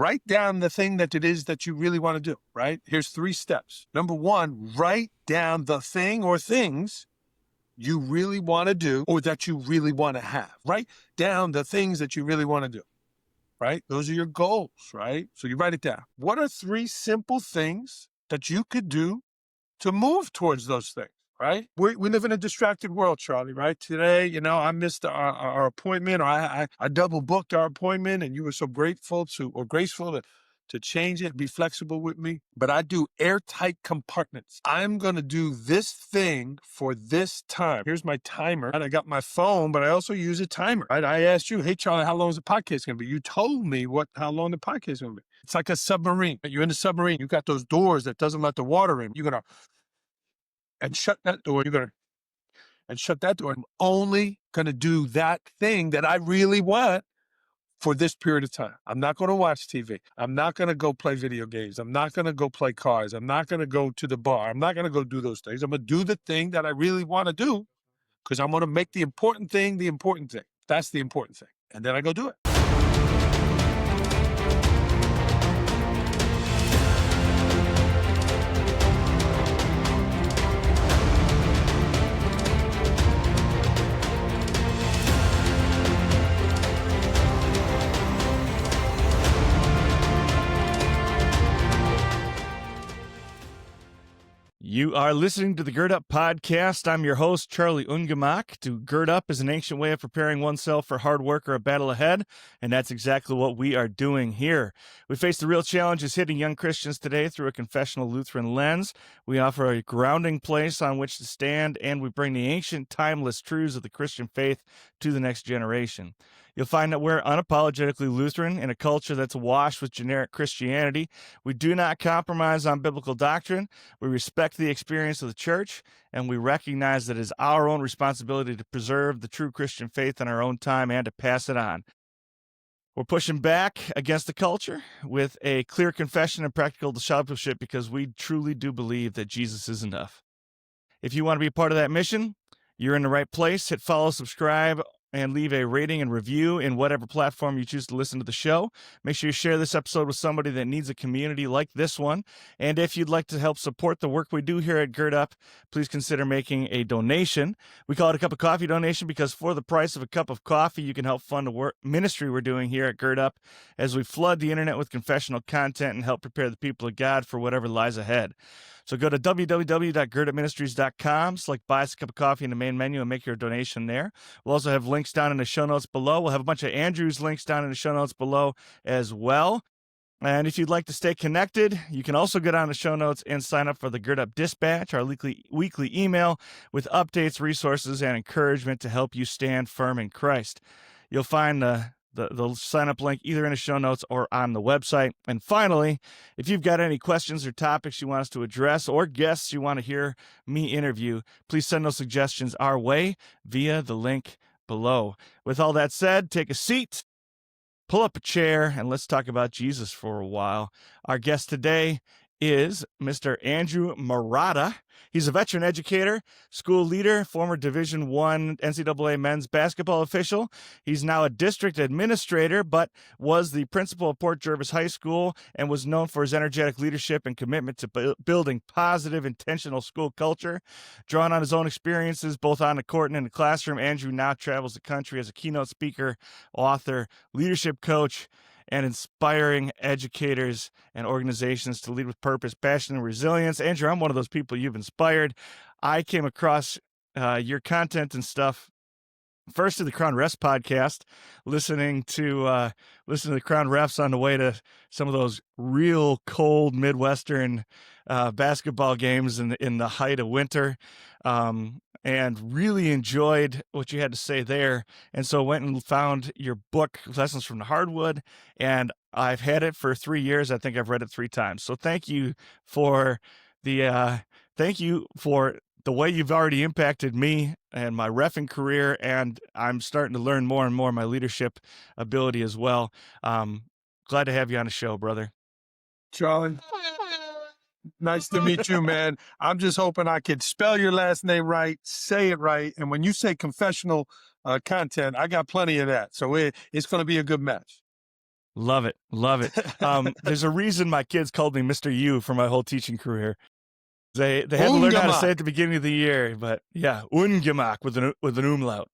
write down the thing that it is that you really want to do, right? Here's 3 steps. Number 1, write down the thing or things you really want to do or that you really want to have. Write down the things that you really want to do, right? Those are your goals, right? So you write it down. What are 3 simple things that you could do to move towards those things, right? We live in a distracted world, Charlie, right? Today, I missed our appointment, or I double booked our appointment, and you were so graceful to change it, be flexible with me. But I do airtight compartments. I'm going to do this thing for this time. Here's my timer. And I got my phone, but I also use a timer, right? I asked you, hey, Charlie, how long is the podcast going to be? You told me how long the podcast is going to be. It's like a submarine. You're in a submarine. You got those doors that doesn't let the water in. You're going to and shut that door. And shut that door. I'm only going to do that thing that I really want for this period of time. I'm not going to watch TV. I'm not going to go play video games. I'm not going to go play cards. I'm not going to go to the bar. I'm not going to go do those things. I'm going to do the thing that I really want to do because I'm going to make the important thing the important thing. That's the important thing. And then I go do it. You are listening to the Gird Up podcast. I'm your host, Charlie Ungemach. To gird up is an ancient way of preparing oneself for hard work or a battle ahead, and that's exactly what we are doing here. We face the real challenges hitting young Christians today through a confessional Lutheran lens. We offer a grounding place on which to stand, and we bring the ancient, timeless truths of the Christian faith to the next generation. You'll find that we're unapologetically Lutheran in a culture that's awash with generic Christianity. We do not compromise on biblical doctrine. We respect the experience of the church, and we recognize that it is our own responsibility to preserve the true Christian faith in our own time and to pass it on. We're pushing back against the culture with a clear confession and practical discipleship because we truly do believe that Jesus is enough. If you want to be a part of that mission, you're in the right place. Hit follow, subscribe, and leave a rating and review in whatever platform you choose to listen to the show. Make sure you share this episode with somebody that needs a community like this one. And if you'd like to help support the work we do here at Gird Up, please consider making a donation. We call it a cup of coffee donation because for the price of a cup of coffee, you can help fund the ministry we're doing here at Gird Up as we flood the internet with confessional content and help prepare the people of God for whatever lies ahead. So go to www.girdupministries.com, select buy us a cup of coffee in the main menu and make your donation there. We'll also have links down in the show notes below. We'll have a bunch of Andrew's links down in the show notes below as well. And if you'd like to stay connected, you can also go down to the show notes and sign up for the Gird Up Dispatch, our weekly email with updates, resources, and encouragement to help you stand firm in Christ. You'll find the sign-up link either in the show notes or on the website. And finally, if you've got any questions or topics you want us to address or guests you want to hear me interview, please send those suggestions our way via the link below. With all that said, take a seat, pull up a chair, and let's talk about Jesus for a while. Our guest today is Mr. Andrew Marotta. He's a veteran educator, school leader, former Division I NCAA men's basketball official. He's now a district administrator, but was the principal of Port Jervis High School and was known for his energetic leadership and commitment to building positive, intentional school culture. Drawing on his own experiences, both on the court and in the classroom, Andrew now travels the country as a keynote speaker, author, leadership coach, and inspiring educators and organizations to lead with purpose, passion, and resilience. Andrew, I'm one of those people you've inspired. I came across your content and stuff first to the Crown Refs podcast, listening to the Crown Refs on the way to some of those real cold Midwestern basketball games in the height of winter. And really enjoyed what you had to say there. And so went and found your book, Lessons from the Hardwood, and I've had it for 3 years. I think I've read it 3 times. So thank you for the way you've already impacted me and my reffing career, and I'm starting to learn more and more my leadership ability as well. Glad to have you on the show, brother. Charlie, nice to meet you, man. I'm just hoping I could spell your last name right, say it right. And when you say confessional content, I got plenty of that. So it's going to be a good match. Love it. Love it. There's a reason my kids called me Mr. U for my whole teaching career. They had to learn how to say it Ungemach. at the beginning of the year, but yeah, Ungemach with an umlaut.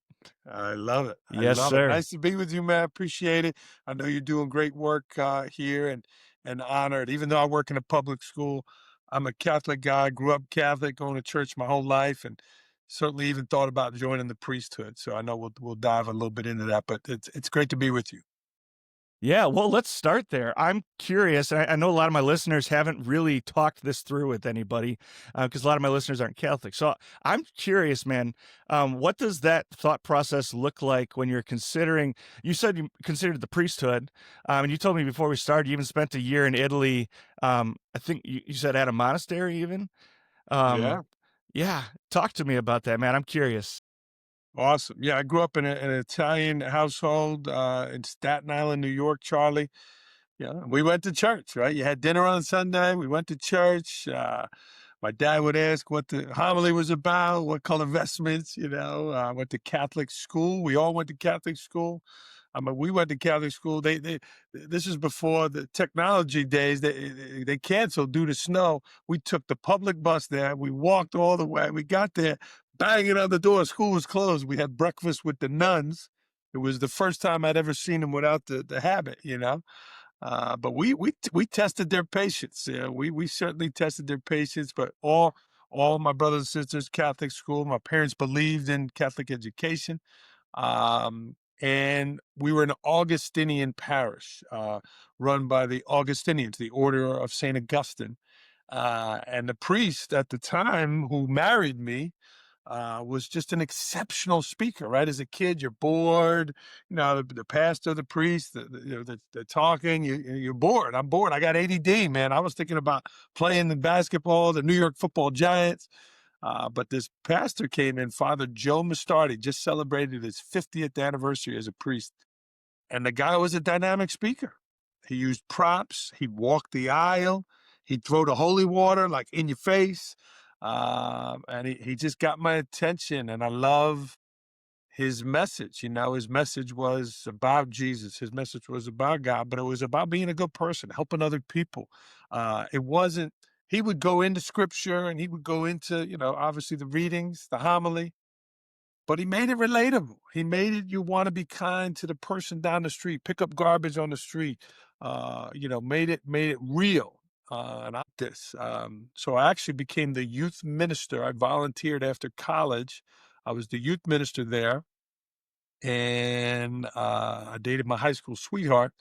I love it. I Yes, love it. sir. Nice to be with you, man. Appreciate it. I know you're doing great work here and honored. Even though I work in a public school, I'm a Catholic guy, grew up Catholic, going to church my whole life, and certainly even thought about joining the priesthood. So I know we'll dive a little bit into that, but it's great to be with you. Yeah, well, let's start there. I'm curious. I know a lot of my listeners haven't really talked this through with anybody because a lot of my listeners aren't Catholic. So I'm curious, man. What does that thought process look like when you're considering? You said you considered the priesthood, and you told me before we started you even spent a year in Italy. I think you said at a monastery, even. Um, Yeah. yeah, talk to me about that, man. I'm curious. Awesome. Yeah, I grew up in an Italian household in Staten Island, New York, Charlie. Yeah, we went to church, right? You had dinner on Sunday. We went to church. My dad would ask what the homily was about, what color vestments, I went to Catholic school. We all went to Catholic school. I mean, we went to Catholic school. This is before the technology days. They canceled due to snow. We took the public bus there. We walked all the way. We got there, banging on the door. School was closed. We had breakfast with the nuns. It was the first time I'd ever seen them without the habit. But we tested their patience. Yeah, we certainly tested their patience. But all my brothers and sisters, Catholic school. My parents believed in Catholic education, and we were an Augustinian parish run by the Augustinians, the Order of Saint Augustine. And the priest at the time who married me was just an exceptional speaker, right? As a kid, you're bored, the pastor, the priest, they're talking, you're bored. I'm bored. I got ADD, man. I was thinking about playing the basketball, the New York Football Giants. But this pastor came in, Father Joe Mastardi, just celebrated his 50th anniversary as a priest. And the guy was a dynamic speaker. He used props. He'd walk the aisle. He'd throw the holy water like in your face. And he just got my attention. And I love his message. His message was about Jesus. His message was about God, but it was about being a good person, helping other people. It wasn't, he would go into scripture and he would go into, obviously the readings, the homily, but he made it relatable. He made it you want to be kind to the person down the street, pick up garbage on the street. Made it real. And I this. So I actually became the youth minister. I volunteered after college. I was the youth minister there, and I dated my high school sweetheart.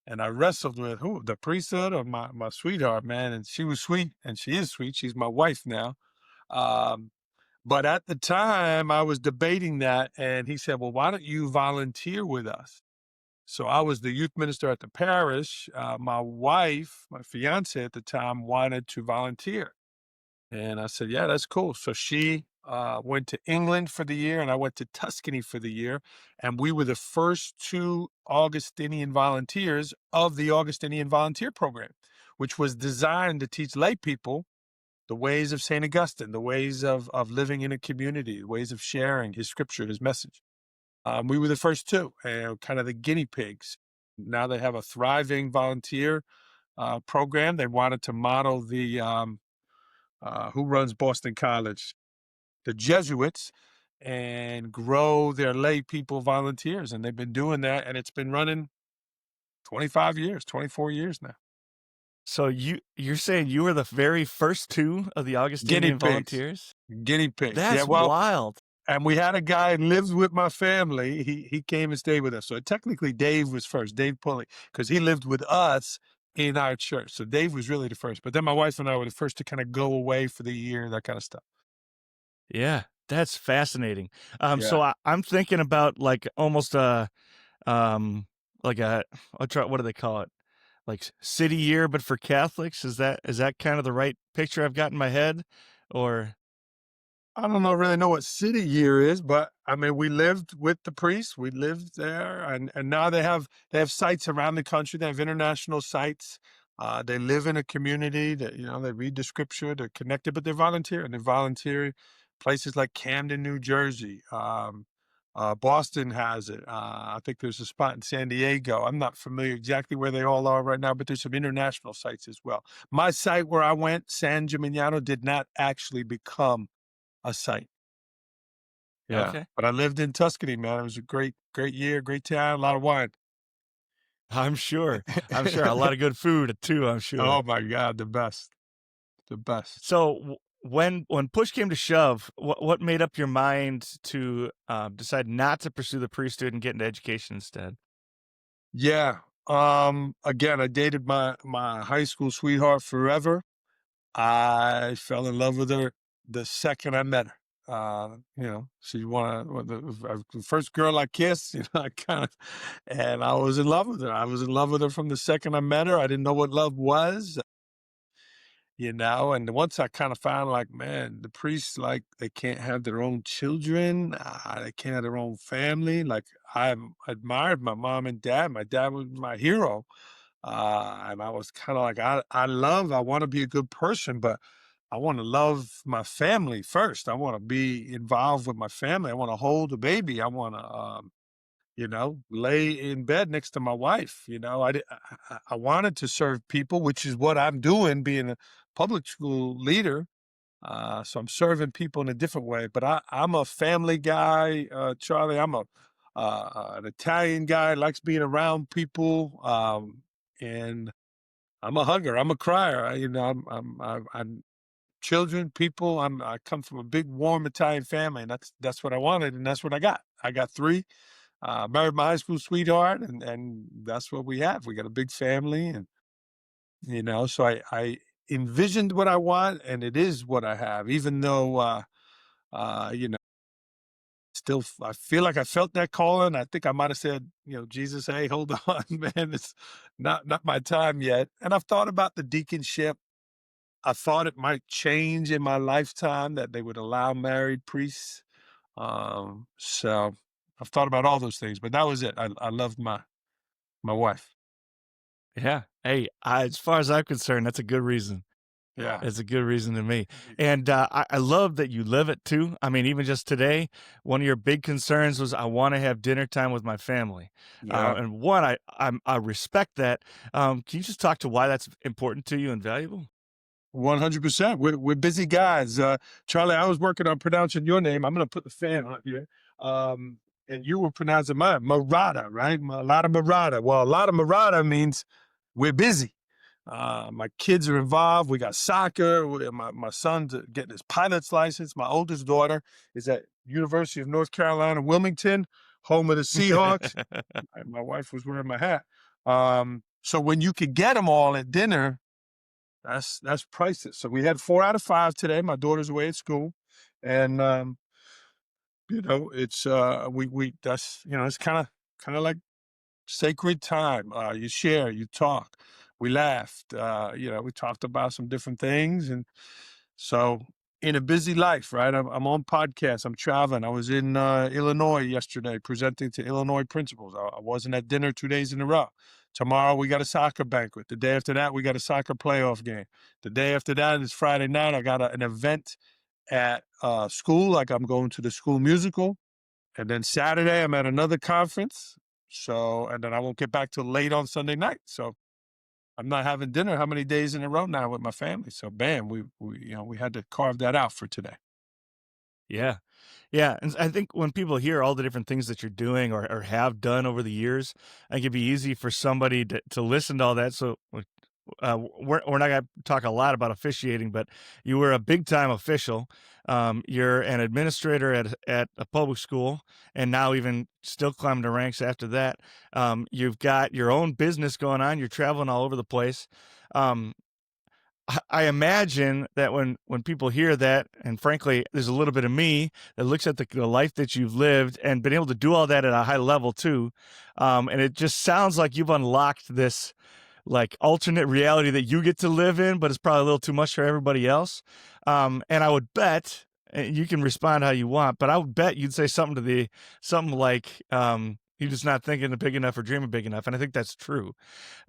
And I wrestled with who, the priesthood or my sweetheart, man. And she was sweet, and she is sweet. She's my wife now. Um, but at the time, I was debating that, and he said, "Well, why don't you volunteer with us?" So I was the youth minister at the parish. My wife, my fiance at the time, wanted to volunteer, and I said, "Yeah, that's cool." So she went to England for the year, and I went to Tuscany for the year, and we were the first two Augustinian volunteers of the Augustinian Volunteer Program, which was designed to teach lay people the ways of St. Augustine, the ways of living in a community, the ways of sharing his scripture, his message. We were the first two, kind of the guinea pigs. Now they have a thriving volunteer program. They wanted to model who runs Boston College, the Jesuits, and grow their lay people volunteers. And they've been doing that, and it's been running 25 years, 24 years now. So you're saying you were the very first two of the Guinea Augustinian pigs, volunteers? guinea pigs. Yeah, That's well, wild. and we had a guy who lives with my family. He came and stayed with us. So technically, Dave was first, Dave Pulley, because he lived with us in our church. So Dave was really the first. But then my wife and I were the first to kind of go away for the year, that kind of stuff. Yeah, that's fascinating. Yeah. So I'm thinking about like almost um, like a, what do they call it? Like city year, but for Catholics. Is that kind of the right picture I've got in my head? Or I don't know really know what city year is, but I mean we lived with the priests. We lived there, and now they have sites around the country. They have international sites. They live in a community that they read the scripture. They're connected, but they're volunteering. They volunteer places like Camden, New Jersey. Boston has it. I think there's a spot in San Diego. I'm not familiar exactly where they all are right now, but there's some international sites as well. My site where I went, San Gimignano, did not actually become a site. Yeah, Okay. but I lived in Tuscany, man. It was a great year, great time, a lot of wine. I'm sure. I'm sure. A lot of good food too, I'm sure. Oh my God, the best, the best. So when push came to shove, what made up your mind to decide not to pursue the priesthood and get into education instead? Yeah. Again, I dated my high school sweetheart forever. I fell in love with her the second I met her. She's the first girl I kissed. I kind of, and I was in love with her. I was in love with her from the second I met her. I didn't know what love was, and once I kind of found like, man, the priests, like, they can't have their own children, they can't have their own family. Like, I admired my mom and dad. My dad was my hero, and I was kind of like, I want to be a good person, but I want to love my family first. I want to be involved with my family. I want to hold a baby. I want to, lay in bed next to my wife. I wanted to serve people, which is what I'm doing, being a public school leader. So I'm serving people in a different way. But I'm a family guy, Charlie. I'm an Italian guy, likes being around people, and I'm a hugger. I'm a crier. I'm children, people. I come from a big, warm Italian family, and that's what I wanted, and that's what I got. I got three. Married my high school sweetheart, and that's what we have. We got a big family, and so I envisioned what I want, and it is what I have. Even though, still, I feel like I felt that calling. I think I might have said, Jesus, hey, hold on, man, it's not my time yet. And I've thought about the deaconship. I thought it might change in my lifetime that they would allow married priests. So I've thought about all those things, but that was it. I loved my wife. Yeah. Hey, as far as I'm concerned, that's a good reason. Yeah. It's a good reason to me. And I love that you live it too. I mean, even just today, one of your big concerns was I want to have dinner time with my family. Yeah. And one, I respect that. Can you just talk to why that's important to you and valuable? 100%. We're busy guys. Charlie, I was working on pronouncing your name. I'm going to put the fan on here. And you were pronouncing mine, Marotta, right? A lot of Marotta. Well, a lot of Marotta means we're busy. My kids are involved. We got soccer. My son's getting his pilot's license. My oldest daughter is at University of North Carolina, Wilmington, home of the Seahawks. My wife was wearing my hat. So when you could get them all at dinner, that's priceless. So we had 4 out of 5 today. My daughter's away at school, and it's we that's it's kind of like sacred time. You share, you talk. We laughed. We talked about some different things, and so in a busy life, right? I'm on podcasts. I'm traveling. I was in Illinois yesterday presenting to Illinois principals. I wasn't at dinner 2 days in a row. Tomorrow we got a soccer banquet. The day after that we got a soccer playoff game. The day after that is Friday night. I got an event at school. Like, I'm going to the school musical, and then Saturday I'm at another conference. So, and then I won't get back till late on Sunday night. So I'm not having dinner how many days in a row now with my family. So bam, we had to carve that out for today. Yeah. Yeah, and I think when people hear all the different things that you're doing or have done over the years, I think it'd be easy for somebody to listen to all that. So we're not going to talk a lot about officiating, but you were a big time official. You're an administrator at a public school, and now even still climbing the ranks after that. You've got your own business going on. You're traveling all over the place. Um, I imagine that when people hear that, and frankly, there's a little bit of me that looks at the life that you've lived and been able to do all that at a high level too, and it just sounds like you've unlocked this like alternate reality that you get to live in, but it's probably a little too much for everybody else. And I would bet, and you can respond how you want, but I would bet you'd say something like, "You're just not thinking big enough or dreaming big enough," and I think that's true.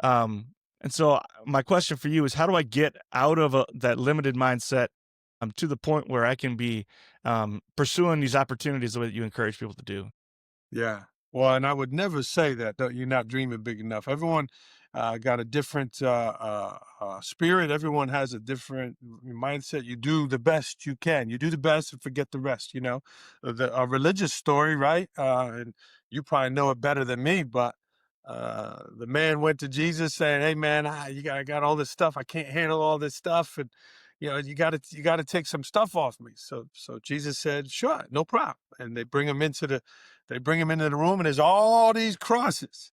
Um, and so my question for you is, how do I get out of that limited mindset to the point where I can be pursuing these opportunities the way that you encourage people to do? Yeah. Well, and I would never say that you're not dreaming big enough. Everyone got a different spirit. Everyone has a different mindset. You do the best you can. You do the best and forget the rest. You know, a religious story, right? And you probably know it better than me. But the man went to Jesus saying, "Hey, man, I got all this stuff. I can't handle all this stuff, and you got to take some stuff off me." So Jesus said, "Sure, no problem." And they bring him into the room, and there's all these crosses.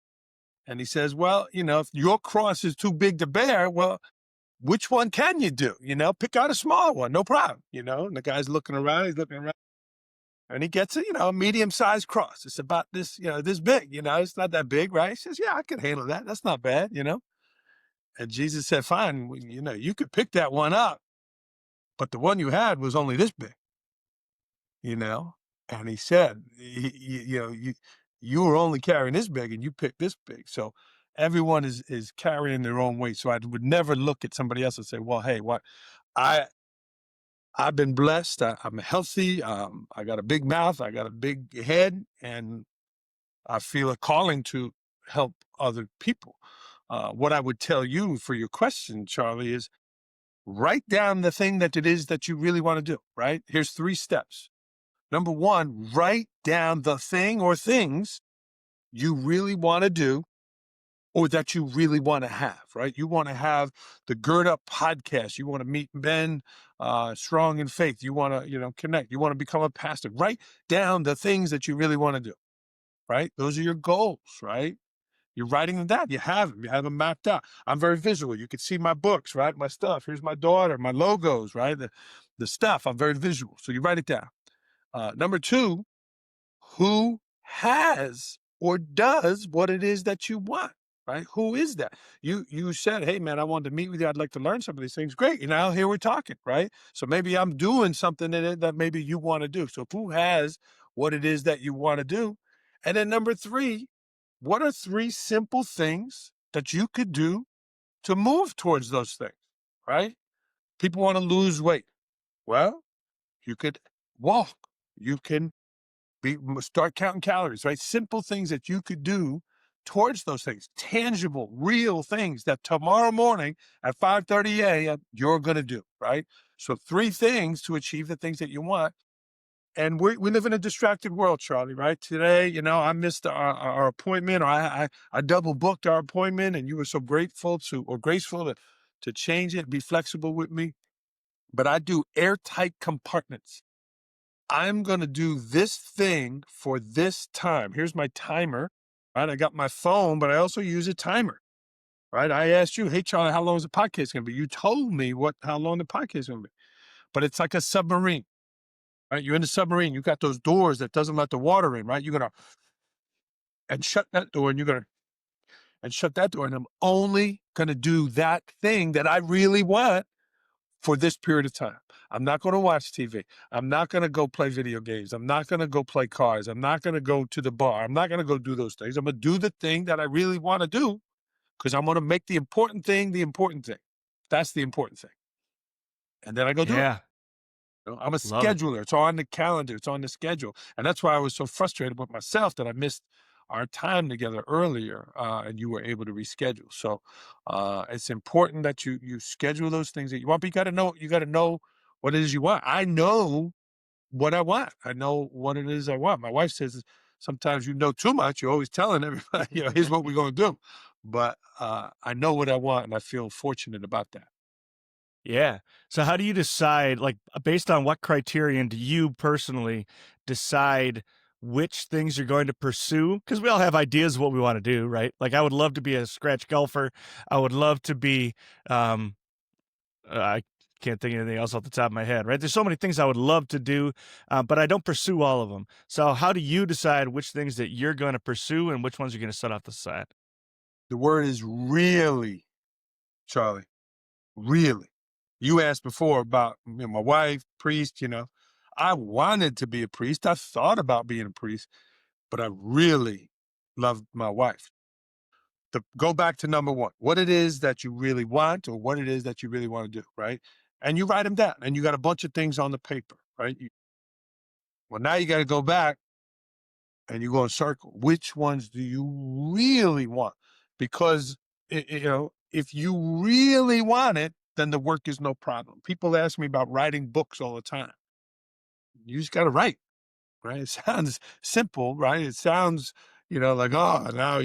And he says, "Well, if your cross is too big to bear, well, which one can you do? Pick out a small one, no problem." And the guy's looking around, he's looking around, and he gets a medium-sized cross. It's about this big. It's not that big, right? He says, "Yeah, I can handle that. That's not bad." And Jesus said, "Fine, you could pick that one up, but the one you had was only this big." you know? And he said, you were only carrying this big and you picked this big. So everyone is carrying their own weight. So I would never look at somebody else and say, well, hey, I, I've been blessed. I'm healthy. I got a big mouth. I got a big head, and I feel a calling to help other people. What I would tell you for your question, Charlie, is write down the thing that it is that you really want to do, right? Here's 3 steps. Number 1, write down the thing or things you really want to do or that you really want to have, right? You want to have the Gird Up podcast. You want to meet men strong in faith. You want to, connect. You want to become a pastor. Write down the things that you really want to do, right? Those are your goals, right? You're writing them down. You have them. You have them mapped out. I'm very visual. You can see my books, right? My stuff. Here's my daughter, my logos, right? The stuff. I'm very visual. So you write it down. Number 2, who has or does what it is that you want, right? Who is that? You said, hey man, I wanted to meet with you. I'd like to learn some of these things. Great. Now here we're talking, right? So maybe I'm doing something in it that maybe you want to do. So who has what it is that you want to do? And then number 3, what are 3 simple things that you could do to move towards those things, right? People want to lose weight. Well, you could walk. You can start counting calories, right? Simple things that you could do towards those things, tangible, real things that tomorrow morning at 5:30 a.m. you're going to do, right? So 3 things to achieve the things that you want. And we live in a distracted world, Charlie, right? Today, I missed our appointment, or I double booked our appointment, and you were so graceful to change it, be flexible with me. But I do airtight compartments. I'm going to do this thing for this time. Here's my timer, right? I got my phone, but I also use a timer, right? I asked you, hey, Charlie, how long is the podcast going to be? You told me how long the podcast is going to be, but it's like a submarine, right? You're in the submarine. You got those doors that doesn't let the water in, right? You're going to, and shut that door, and you're going to, and shut that door. And I'm only going to do that thing that I really want for this period of time. I'm not going to watch TV. I'm not going to go play video games. I'm not going to go play cards. I'm not going to go to the bar. I'm not going to go do those things. I'm going to do the thing that I really want to do because I'm going to make the important thing the important thing. That's the important thing. And then I go do it. Yeah, I'm a love it. scheduler. It's on the calendar. It's on the schedule. And that's why I was so frustrated with myself that I missed our time together earlier, and you were able to reschedule. So it's important that you schedule those things that you want. But you got to know what it is you want. I know what I want. I know what it is I want. My wife says sometimes you know too much. You're always telling everybody, here's what we're going to do. But I know what I want, and I feel fortunate about that. Yeah. So how do you decide, like, based on what criterion do you personally decide which things you're going to pursue? Because we all have ideas of what we want to do, right? Like, I would love to be a scratch golfer. I would love to be, I can't think of anything else off the top of my head, right? There's so many things I would love to do, but I don't pursue all of them. So how do you decide which things that you're going to pursue and which ones you're going to set off the side? The word is really, Charlie. Really. You asked before about my wife, priest, I wanted to be a priest. I thought about being a priest, but I really loved my wife. Go back to number 1, what it is that you really want or what it is that you really want to do, right? And you write them down and you got a bunch of things on the paper, right? Well, now you got to go back and you go in circle. Which ones do you really want? Because, if you really want it, then the work is no problem. People ask me about writing books all the time. You just got to write, right? It sounds simple, right? It sounds, like, oh, now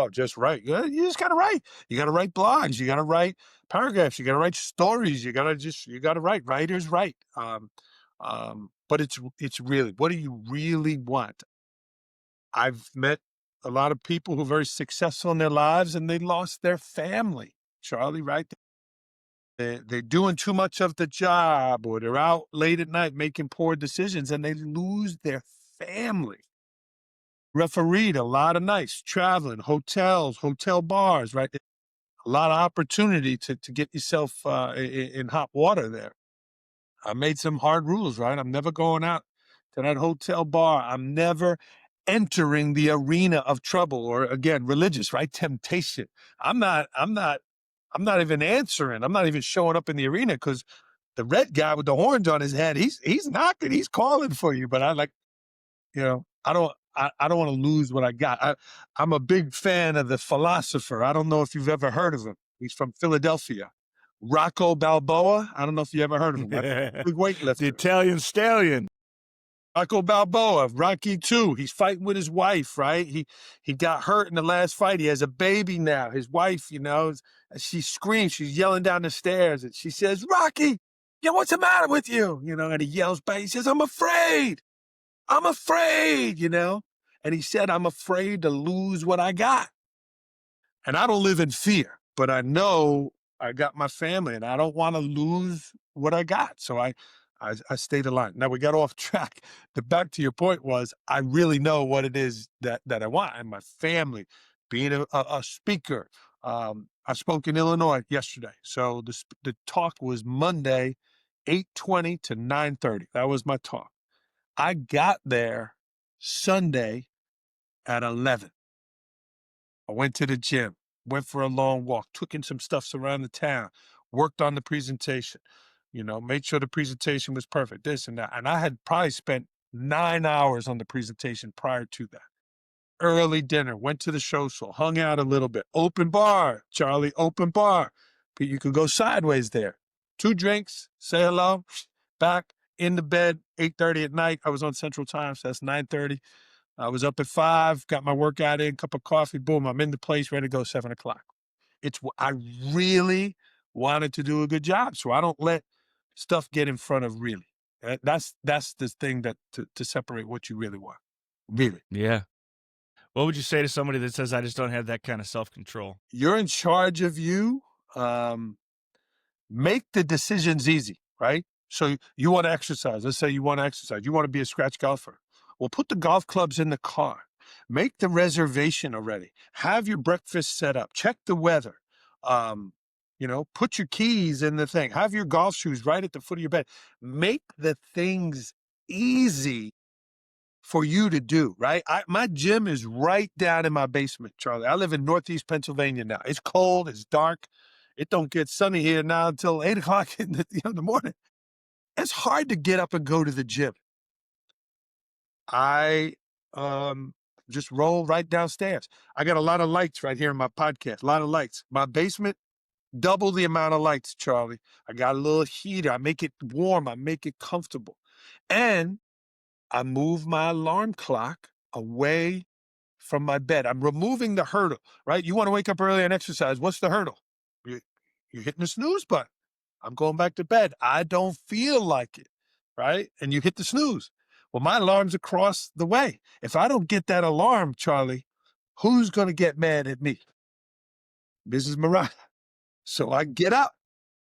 just write. Yeah, you just got to write. You got to write blogs. You got to write paragraphs. You got to write stories. You got to write. Writers write. But it's really, what do you really want? I've met a lot of people who are very successful in their lives and they lost their family, Charlie, right? They're doing too much of the job, or they're out late at night making poor decisions and they lose their family. Refereed a lot of nights, traveling, hotels, hotel bars, right? A lot of opportunity to get yourself in hot water there. I made some hard rules, right? I'm never going out to that hotel bar. I'm never entering the arena of trouble, or again, religious, right? Temptation. I'm not even answering. I'm not even showing up in the arena, because the red guy with the horns on his head, he's knocking, he's calling for you. But I don't want to lose what I got. I'm a big fan of the philosopher. I don't know if you've ever heard of him. He's from Philadelphia. Rocco Balboa. I don't know if you ever heard of him. Big The weightlifter. Italian stallion. Rocco Balboa, Rocky 2. He's fighting with his wife, right? He got hurt in the last fight. He has a baby now. His wife, she screams. She's yelling down the stairs, and she says, "Rocky, what's the matter with you?" And he yells back. He says, "I'm afraid. I'm afraid. And he said, "I'm afraid to lose what I got." And I don't live in fear, but I know I got my family and I don't want to lose what I got. So I stayed aligned. Now we got off track. The back to your point was, I really know what it is that I want, and my family, being a speaker. I spoke in Illinois yesterday. So the talk was Monday, 8:20 to 9:30. That was my talk. I got there Sunday at 11. I went to the gym, went for a long walk, took in some stuffs around the town, worked on the presentation, made sure the presentation was perfect, this and that. And I had probably spent 9 hours on the presentation prior to that. Early dinner, went to the show, so hung out a little bit. Open bar, Charlie, open bar. But you could go sideways there. 2 drinks, say hello, back in the bed, 8:30 at night. I was on Central Time, so that's 9:30. I was up at 5, got my workout in, cup of coffee, boom, I'm in the place, ready to go 7 o'clock. I really wanted to do a good job, so I don't let stuff get in front of really. That's the thing that to separate what you really want. Really. Yeah. What would you say to somebody that says, I just don't have that kind of self-control? You're in charge of you. Make the decisions easy, right? So you want to exercise. Let's say you want to exercise. You want to be a scratch golfer. Well, put the golf clubs in the car. Make the reservation already. Have your breakfast set up. Check the weather. Put your keys in the thing. Have your golf shoes right at the foot of your bed. Make the things easy for you to do, right? My gym is right down in my basement, Charlie. I live in Northeast Pennsylvania now. It's cold. It's dark. It don't get sunny here now until 8 o'clock in the morning. It's hard to get up and go to the gym. I just roll right downstairs. I got a lot of lights right here in my podcast. A lot of lights. My basement, double the amount of lights, Charlie. I got a little heater. I make it warm. I make it comfortable. And I move my alarm clock away from my bed. I'm removing the hurdle, right? You want to wake up early and exercise. What's the hurdle? You're hitting the snooze button. I'm going back to bed. I don't feel like it, right? And you hit the snooze. Well, my alarm's across the way. If I don't get that alarm, Charlie, who's going to get mad at me? Mrs. Marotta. So I get up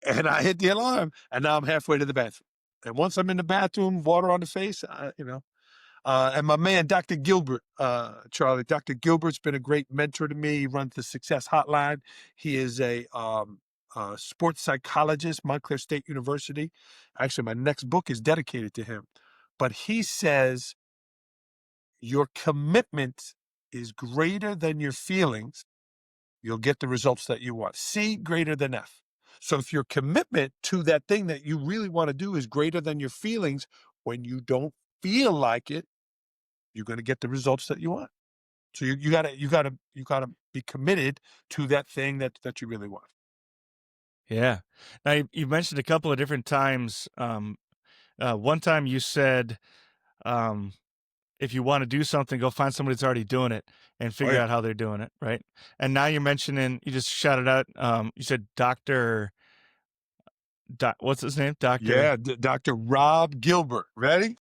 and I hit the alarm, and now I'm halfway to the bathroom. And once I'm in the bathroom, water on the face, and my man, Dr. Gilbert, Charlie, Dr. Gilbert's been a great mentor to me. He runs the Success Hotline. He is a sports psychologist, Montclair State University. Actually, my next book is dedicated to him. But he says your commitment is greater than your feelings. You'll get the results that you want. C greater than F. So if your commitment to that thing that you really want to do is greater than your feelings, when you don't feel like it, you're going to get the results that you want. So you gotta be committed to that thing that you really want. Yeah. Now you mentioned a couple of different times. One time you said, um, if you want to do something, go find somebody that's already doing it and Oh figure yeah, out how they're doing it, right? And now you're mentioning, you just shouted out, you said what's his name? Doctor. yeah. Dr. Rob Gilbert. Ready?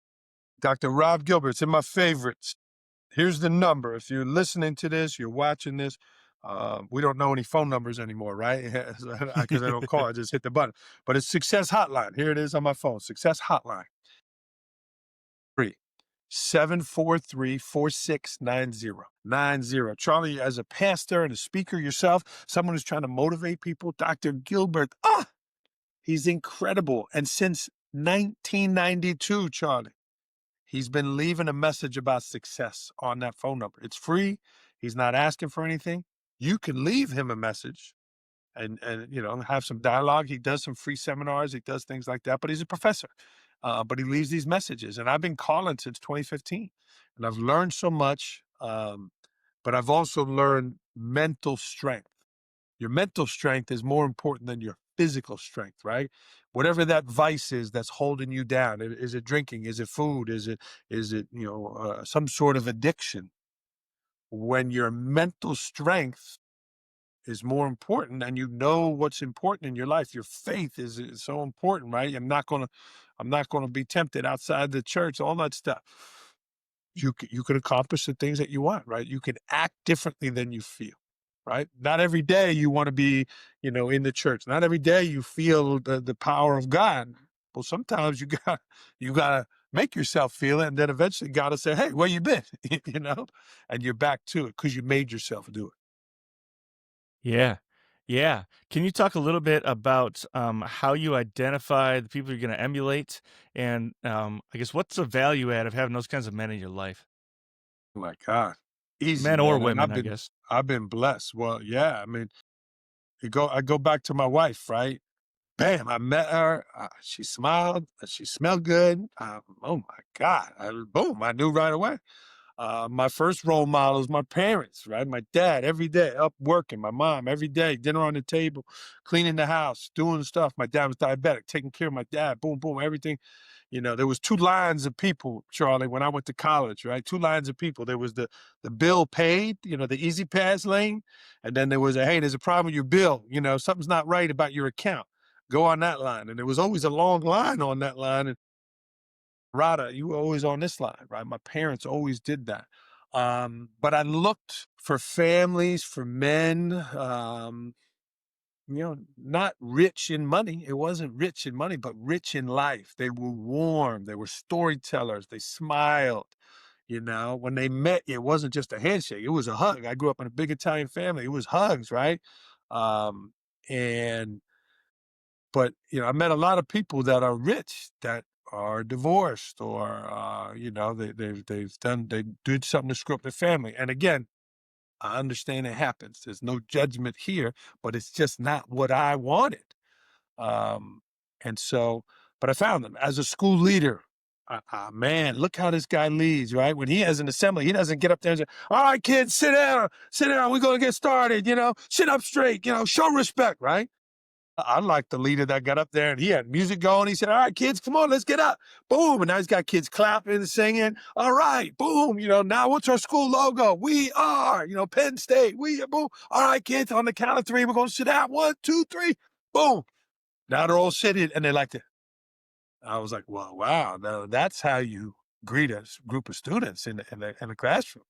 Dr. Rob Gilbert. It's in my favorites. Here's the number. If you're listening to this, you're watching this. We don't know any phone numbers anymore, right? Because I don't call. I just hit the button. But it's Success Hotline. Here it is on my phone. Success Hotline. 743-4690. Charlie, as a pastor and a speaker yourself, someone who's trying to motivate people, Dr. Gilbert, he's incredible. And since 1992, Charlie, he's been leaving a message about success on that phone number. It's free. He's not asking for anything. You can leave him a message and have some dialogue. He does some free seminars. He does things like that. But he's a professor. But he leaves these messages, and I've been calling since 2015, and I've learned so much. But I've also learned mental strength. Your mental strength is more important than your physical strength, right? Whatever that vice is that's holding you down. Is it drinking? Is it food? Is it some sort of addiction? When your mental strength is more important and you know what's important in your life, your faith is so important, right? I'm not gonna be tempted outside the church, all that stuff. You can accomplish the things that you want, right? You can act differently than you feel, right? Not every day you want to be, in the church. Not every day you feel the power of God. Well, sometimes you gotta make yourself feel it, and then eventually God will say, "Hey, where you been?" And you're back to it because you made yourself do it. Yeah. Yeah. Can you talk a little bit about how you identify the people you're going to emulate? And I guess what's the value add of having those kinds of men in your life? Oh my God, easy, Men or man. And women, I've I been guess. I've been blessed. Well, yeah. I mean, I go back to my wife, right? Bam, I met her. She smiled. She smelled good. Oh my God. Boom, I knew right away. My first role model is my parents, right? My dad every day up working, my mom every day, dinner on the table, cleaning the house, doing stuff. My dad was diabetic, taking care of my dad, boom, boom, everything. There was two lines of people, Charlie, when I went to college, right? Two lines of people. There was the bill paid, the easy pass lane. And then there was hey, there's a problem with your bill. Something's not right about your account. Go on that line. And there was always a long line on that line. And Rada, you were always on this line, right? My parents always did that. But I looked for families, for men, not rich in money. It wasn't rich in money, but rich in life. They were warm. They were storytellers. They smiled. When they met, it wasn't just a handshake. It was a hug. I grew up in a big Italian family. It was hugs, right? Um, and but I met a lot of people that are rich that are divorced or they did something to screw up their family. And again, I understand it happens. There's no judgment here, but it's just not what I wanted. Um, and so, but I found them as a school leader. Man, look how this guy leads, right? When he has an assembly, he doesn't get up there and say, "All right, kids, sit down. We're going to get started, sit up straight, show respect," right? I like the leader that got up there and he had music going. He said, "All right, kids, come on, let's get up." Boom. And now he's got kids clapping and singing. All right, boom. Now what's our school logo? We are, Penn State. We are, boom. All right, kids, on the count of three, we're going to sit down. 1, 2, 3. Boom. Now they're all sitting and they like to. I was like, well, wow. Now that's how you greet a group of students in the classroom.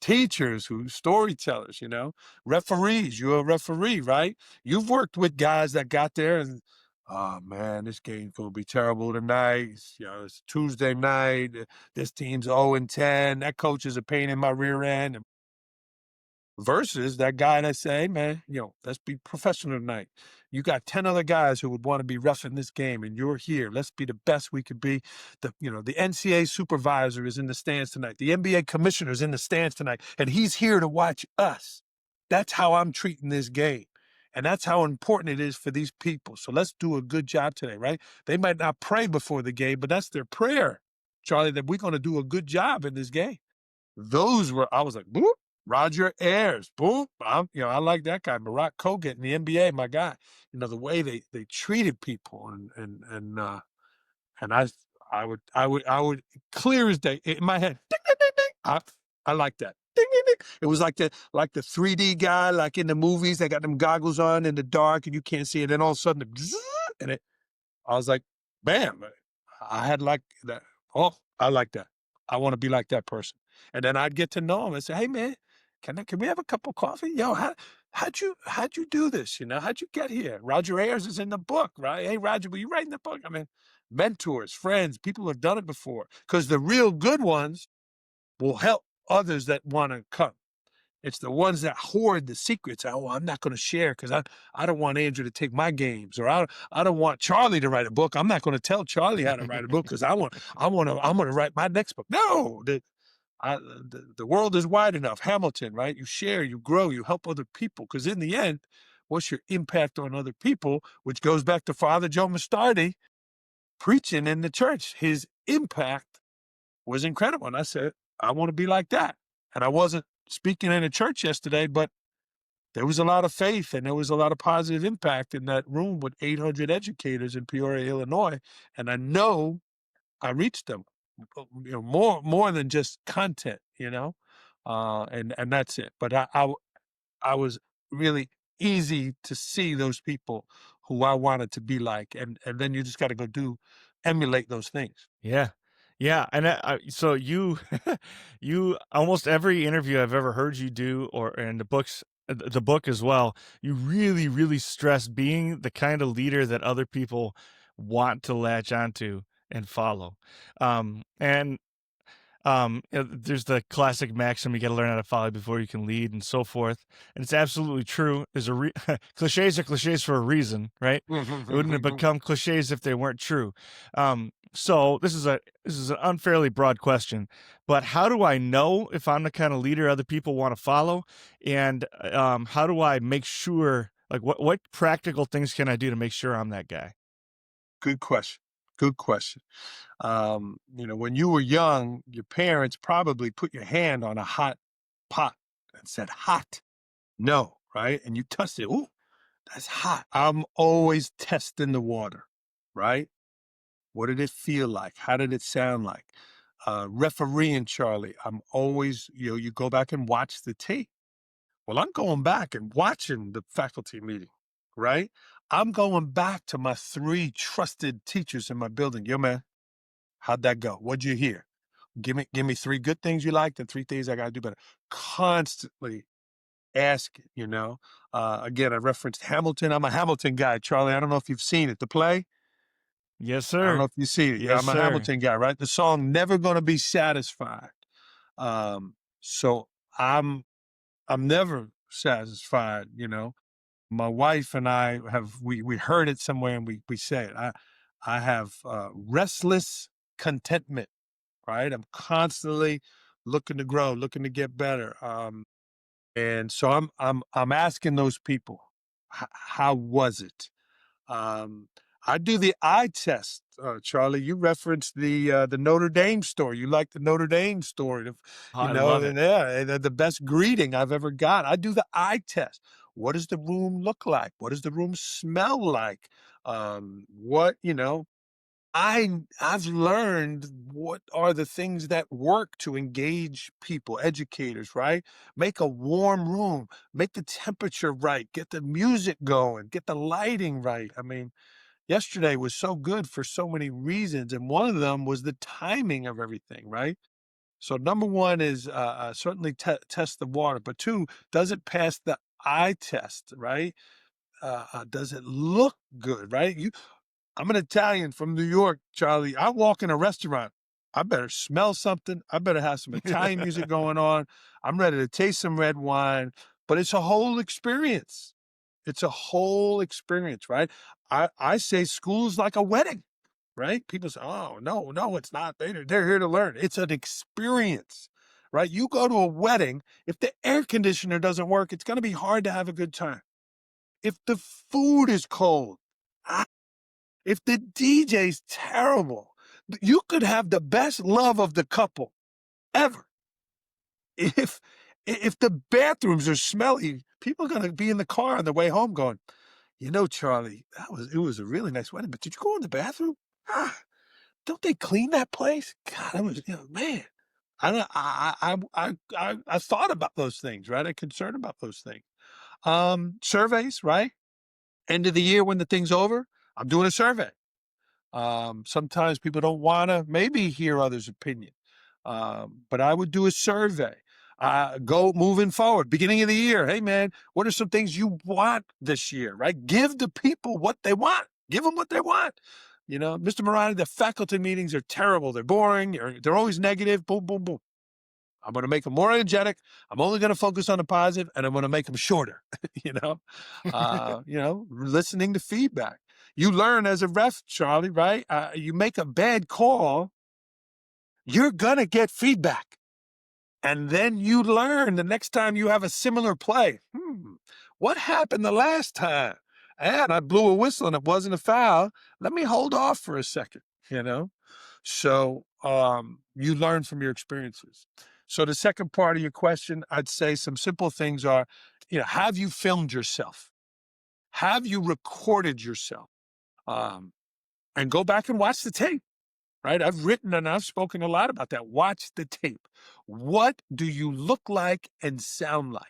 Teachers who storytellers, referees. You're a referee, right? You've worked with guys that got there and, oh man, this game's gonna be terrible tonight. It's Tuesday night. This team's 0-10. That coach is a pain in my rear end. Versus that guy that say, "Hey, man, let's be professional tonight. You got 10 other guys who would want to be rough in this game, and you're here. Let's be the best we could be." The NCAA supervisor is in the stands tonight. The NBA commissioner is in the stands tonight, and he's here to watch us. That's how I'm treating this game. And that's how important it is for these people. So let's do a good job today, right? They might not pray before the game, but that's their prayer. Charlie, that we're going to do a good job in this game. Those were, I was like, boop, Roger Ayers, boop. I like that guy, Barack Kogut in the NBA, my guy. The way they treated people and I would clear as day in my head. Ding, ding, ding, ding. I like that. Ding, ding, ding. It was like the 3D guy, like in the movies. They got them goggles on in the dark and you can't see it. And all of a sudden, I was like, bam! I had like that. Oh, I like that. I want to be like that person. And then I'd get to know him and say, hey man, can we have a cup of coffee? Yo, how'd you do this? How'd you get here? Roger Ayers is in the book, right? Hey Roger, were you writing the book? I mean, mentors, friends, people who have done it before. Because the real good ones will help others that want to come. It's the ones that hoard the secrets. Oh, I'm not going to share because I don't want Andrew to take my games, or I don't want Charlie to write a book. I'm not going to tell Charlie how to write a book because I'm going to write my next book. No, the world is wide enough. Hamilton, right? You share, you grow, you help other people. Because in the end, what's your impact on other people? Which goes back to Father Joe Mastardi preaching in the church. His impact was incredible. And I said, I want to be like that. And I wasn't speaking in a church yesterday, but there was a lot of faith and there was a lot of positive impact in that room with 800 educators in Peoria, Illinois. And I know I reached them, more than just content, and that's it. But I was really easy to see those people who I wanted to be like, and then you just got to emulate those things. Yeah. Yeah, and so you you almost every interview I've ever heard you do, or in the book as well, you really, really stress being the kind of leader that other people want to latch onto and follow. There's the classic maxim: you got to learn how to follow before you can lead, and so forth. And it's absolutely true. Cliches are cliches for a reason, right? It wouldn't have become cliches if they weren't true. So this is an unfairly broad question, but how do I know if I'm the kind of leader other people want to follow? And how do I make sure, like, what practical things can I do to make sure I'm that guy? Good question. Good question. When you were young, your parents probably put your hand on a hot pot and said, hot. No, right? And you touched it. Ooh, that's hot. I'm always testing the water, right? What did it feel like? How did it sound like? Refereeing, Charlie, I'm always, you go back and watch the tape. Well, I'm going back and watching the faculty meeting, right? I'm going back to my 3 trusted teachers in my building. Yo, man, how'd that go? What'd you hear? Give me 3 good things you liked and 3 things I got to do better. Constantly ask it, Again, I referenced Hamilton. I'm a Hamilton guy, Charlie. I don't know if you've seen it. The play? Yes, I don't sir. know if you see it. Yeah, Yes, I'm a sir. Hamilton guy, right? The song "Never Gonna Be Satisfied." So I'm never satisfied. My wife and I we heard it somewhere and we say it. I have restless contentment, right? I'm constantly looking to grow, looking to get better. And so I'm asking those people, how was it? Um, I do the eye test, Charlie. You referenced the Notre Dame story. You like the Notre Dame story, Oh, I love it. and yeah, the best greeting I've ever got. I do the eye test. What does the room look like? What does the room smell like? What I've learned what are the things that work to engage people, educators, right? Make a warm room, make the temperature right, get the music going, get the lighting right. I mean, yesterday was so good for so many reasons, and one of them was the timing of everything, right? So number one is certainly test the water, but 2, does it pass the eye test, right? Does it look good, right? I'm an Italian from New York, Charlie. I walk in a restaurant. I better smell something. I better have some Italian music going on. I'm ready to taste some red wine, but it's a whole experience. It's a whole experience, right? I say school's like a wedding, right? People say, oh, no, it's not. They're here to learn. It's an experience, right? You go to a wedding, if the air conditioner doesn't work, it's going to be hard to have a good time. If the food is cold, if the DJ's terrible, You could have the best love of the couple ever. If the bathrooms are smelly, people are gonna be in the car on the way home going, Charlie, it was a really nice wedding, but did you go in the bathroom? Ah, don't they clean that place? God, it was, man. I don't I thought about those things, right? I'm concerned about those things. Surveys, right? End of the year when the thing's over, I'm doing a survey. Sometimes people don't want to maybe hear others' opinion, but I would do a survey. Go moving forward, beginning of the year. Hey, man, what are some things you want this year, right? Give the people what they want. Give them what they want. Mr. Marotta, the faculty meetings are terrible. They're boring. They're always negative. Boom, boom, boom. I'm going to make them more energetic. I'm only going to focus on the positive, and I'm going to make them shorter. Listening to feedback. You learn as a ref, Charlie, right? You make a bad call, you're going to get feedback. And then you learn the next time you have a similar play. What happened the last time? And I blew a whistle and it wasn't a foul. Let me hold off for a second, So you learn from your experiences. So the second part of your question, I'd say some simple things are, have you filmed yourself? Have you recorded yourself? And go back and watch the tape, right? I've written and I've spoken a lot about that. Watch the tape. What do you look like and sound like?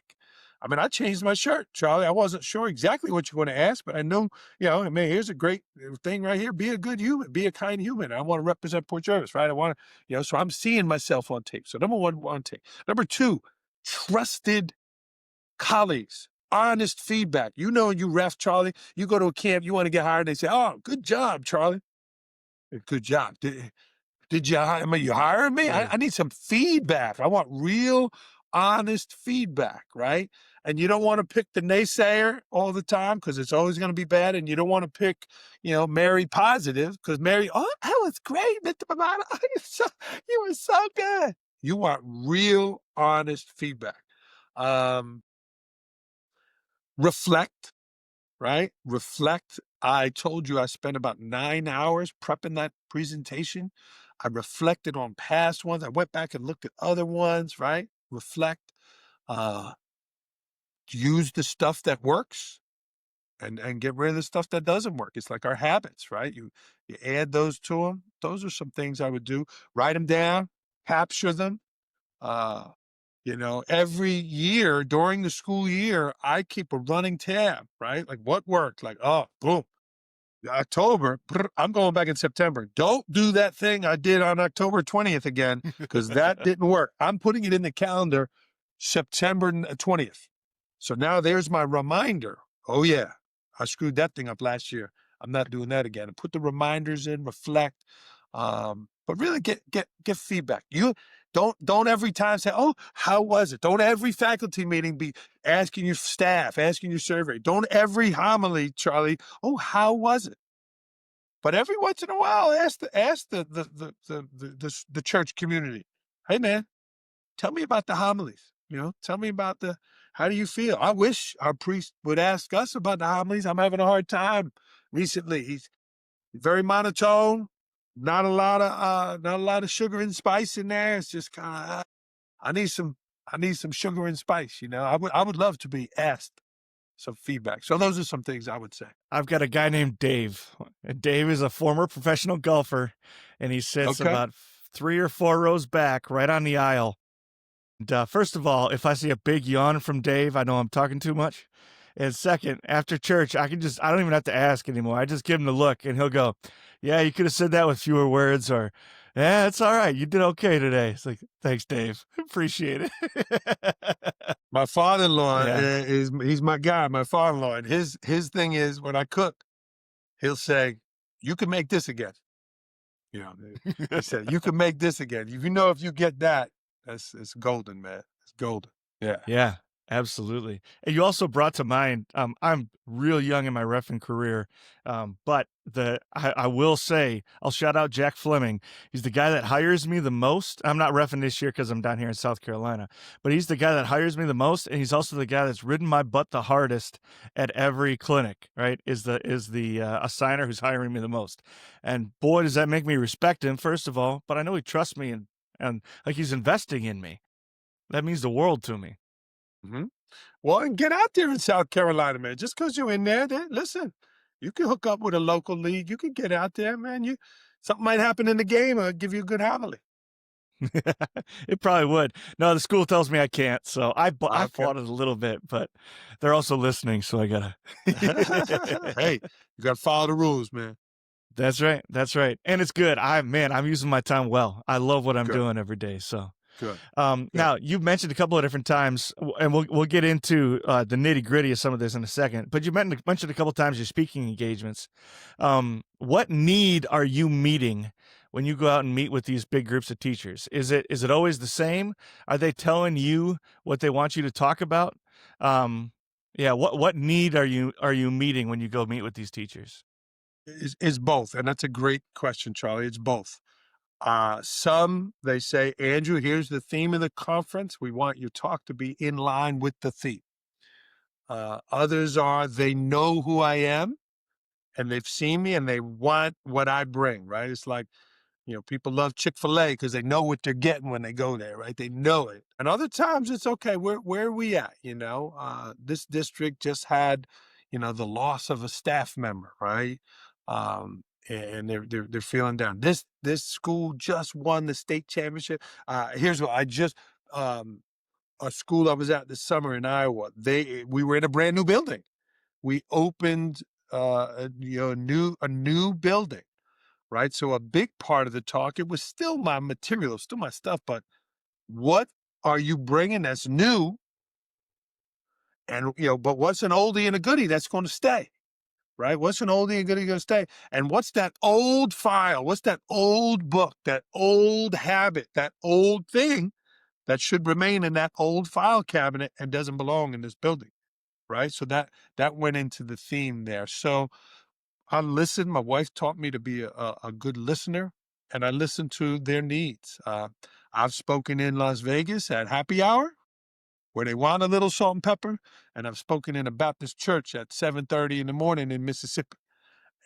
I mean, I changed my shirt, Charlie. I wasn't sure exactly what you're going to ask, but I know, here's a great thing right here. Be a good human. Be a kind human. I want to represent Port Jervis, right? I want to, so I'm seeing myself on tape. So number one, on tape. Number two, trusted colleagues, honest feedback. You ref, Charlie. You go to a camp, you want to get hired, they say, "Oh, good job, Charlie. Good job. Did you hire me? You hiring me? Yeah. I need some feedback. I want real, honest feedback, right? And you don't want to pick the naysayer all the time because it's always going to be bad. And you don't want to pick, Mary positive because Mary, oh, that was great, Mr. Marotta. You were so good. You want real, honest feedback. Reflect, right? Reflect. I told you I spent about 9 hours prepping that presentation. I reflected on past ones. I went back and looked at other ones, right? Reflect. Use the stuff that works and get rid of the stuff that doesn't work. It's like our habits, right? You add those to them. Those are some things I would do. Write them down, capture them. Every year during the school year, I keep a running tab, right? Like what worked? Like, oh, boom. October, I'm going back in September. Don't do that thing I did on October 20th again, because that didn't work. I'm putting it in the calendar September 20th. So now there's my reminder. Oh yeah, I screwed that thing up last year. I'm not doing that again. And put the reminders in, reflect. But really get feedback. You don't every time say, "Oh, how was it?" Don't every faculty meeting be asking your staff, asking your survey. Don't every homily, Charlie, "Oh, how was it?" But every once in a while, ask the church community, "Hey man, tell me about the homilies. Tell me about how do you feel?" I wish our priest would ask us about the homilies. I'm having a hard time recently. He's very monotone, not a lot of sugar and spice in there. It's just kind of, I need some sugar and spice. I would love to be asked some feedback. So those are some things I would say. I've got a guy named Dave. And Dave is a former professional golfer, and he sits Okay. about 3 or 4 rows back, right on the aisle. And, first of all, if I see a big yawn from Dave, I know I'm talking too much. And second, after church, I don't even have to ask anymore. I just give him the look, and he'll go, "Yeah, you could have said that with fewer words," or, "Yeah, it's all right. You did okay today." It's like, "Thanks, Dave. Appreciate it." My father-in-law Yeah. he's my guy, my father-in-law. And his thing is when I cook, he'll say, "You can make this again." He said, "You can make this again. If you get that, it's golden, man. It's golden." Yeah. Yeah. Absolutely. And you also brought to mind, I'm real young in my reffing career, but I will say, I'll shout out Jack Fleming. He's the guy that hires me the most. I'm not reffing this year because I'm down here in South Carolina, but he's the guy that hires me the most, and he's also the guy that's ridden my butt the hardest at every clinic. Right? Is the assigner who's hiring me the most, and boy, does that make me respect him first of all. But I know he trusts me and like he's investing in me. That means the world to me. Hmm. Well, and get out there in South Carolina, man. Just because you're in there, listen, you can hook up with a local league. You can get out there, man. Something might happen in the game or give you a good homily. It probably would. No, the school tells me I can't, so I Okay. fought it a little bit, but they're also listening, so I gotta. Hey, you got to follow the rules, man. That's right. That's right, and it's good. I'm using my time well. I love what I'm Good, doing every day. So, good, good. now you've mentioned a couple of different times, and we'll get into the nitty gritty of some of this in a second. But you mentioned a couple times your speaking engagements. What need are you meeting when you go out and meet with these big groups of teachers? Is it always the same? Are they telling you what they want you to talk about? Yeah. What need are you meeting when you go meet with these teachers? It's both. And that's a great question, Charlie. It's both. Some, they say, Andrew, here's the theme of the conference. We want your talk to be in line with the theme. Others are, they know who I am and they've seen me and they want what I bring, right? It's like, people love Chick-fil-A because they know what they're getting when they go there, right? They know it. And other times it's okay. Where are we at? This district just had, the loss of a staff member, right? And they're feeling down. This school just won the state championship. Here's what I just a school I was at this summer in Iowa. We were in a brand new building. We opened a new building, right? So a big part of the talk, it was still my material, still my stuff, but what are you bringing that's new? And but what's an oldie and a goodie that's going to stay, right? What's an oldie and goodie going to stay? And what's that old file? What's that old book? That old habit? That old thing that should remain in that old file cabinet and doesn't belong in this building, right? So that went into the theme there. So I listened. My wife taught me to be a good listener, and I listened to their needs. I've spoken in Las Vegas at happy hour where they want a little salt and pepper, and I've spoken in a Baptist church at 7:30 in the morning in Mississippi.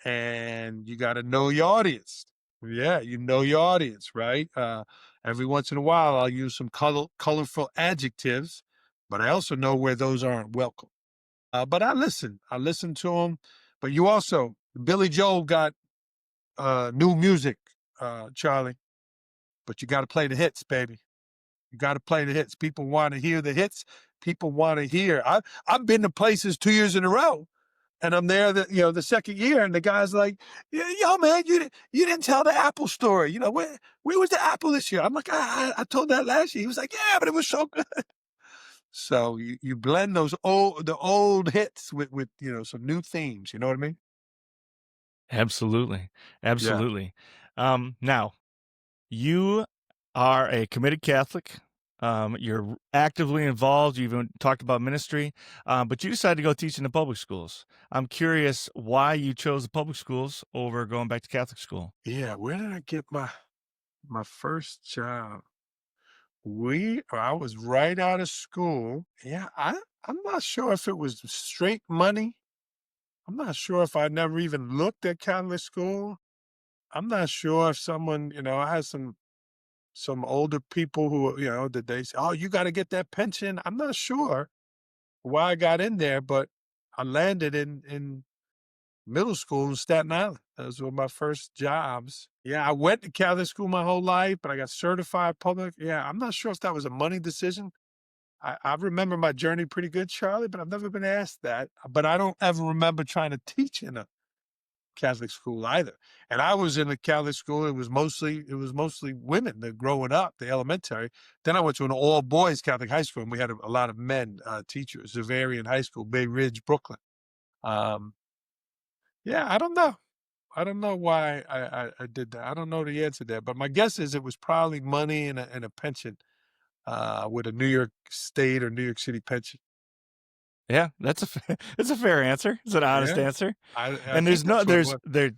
And you got to know your audience. Yeah, you know your audience, right? Every once in a while, I'll use some colorful adjectives, but I also know where those aren't welcome. But I listen. I listen to them. But you also, Billy Joel got new music, Charlie. But you got to play the hits, baby. You got to play the hits. People want to hear the hits. People want to hear. I've been to places 2 years in a row, and I'm there the second year, and the guy's like, "Yo, man, you didn't tell the Apple story. Where was the Apple this year?" I'm like, I told that last year. He was like, "Yeah, but it was so good." So you blend the old hits with some new themes. You know what I mean? Absolutely. Yeah. Absolutely. Now, you are a committed Catholic. You're actively involved. You even talked about ministry, but you decided to go teach in the public schools. I'm curious why you chose the public schools over going back to Catholic school. Yeah, where did I get my first job? I was right out of school. Yeah, I'm not sure if it was straight money. I'm not sure if I never even looked at Catholic school. I'm not sure if someone, I had some older people who, did they say, "Oh, you got to get that pension." I'm not sure why I got in there, but I landed in middle school in Staten Island. Those were my first jobs. Yeah, I went to Catholic school my whole life, but I got certified public. Yeah, I'm not sure if that was a money decision. I remember my journey pretty good, Charlie, but I've never been asked that. But I don't ever remember trying to teach in a Catholic school either. And I was in a Catholic school. It was mostly women. That growing up, the elementary. Then I went to an all boys Catholic high school, and we had a lot of men teachers. Zavarian High School, Bay Ridge, Brooklyn. Um, yeah, I don't know. I don't know why I did that. I don't know the answer there, but my guess is it was probably money and a pension with a New York State or New York City pension. Yeah, that's it's a fair answer. It's an honest Yeah, answer. I And think there's no that's what it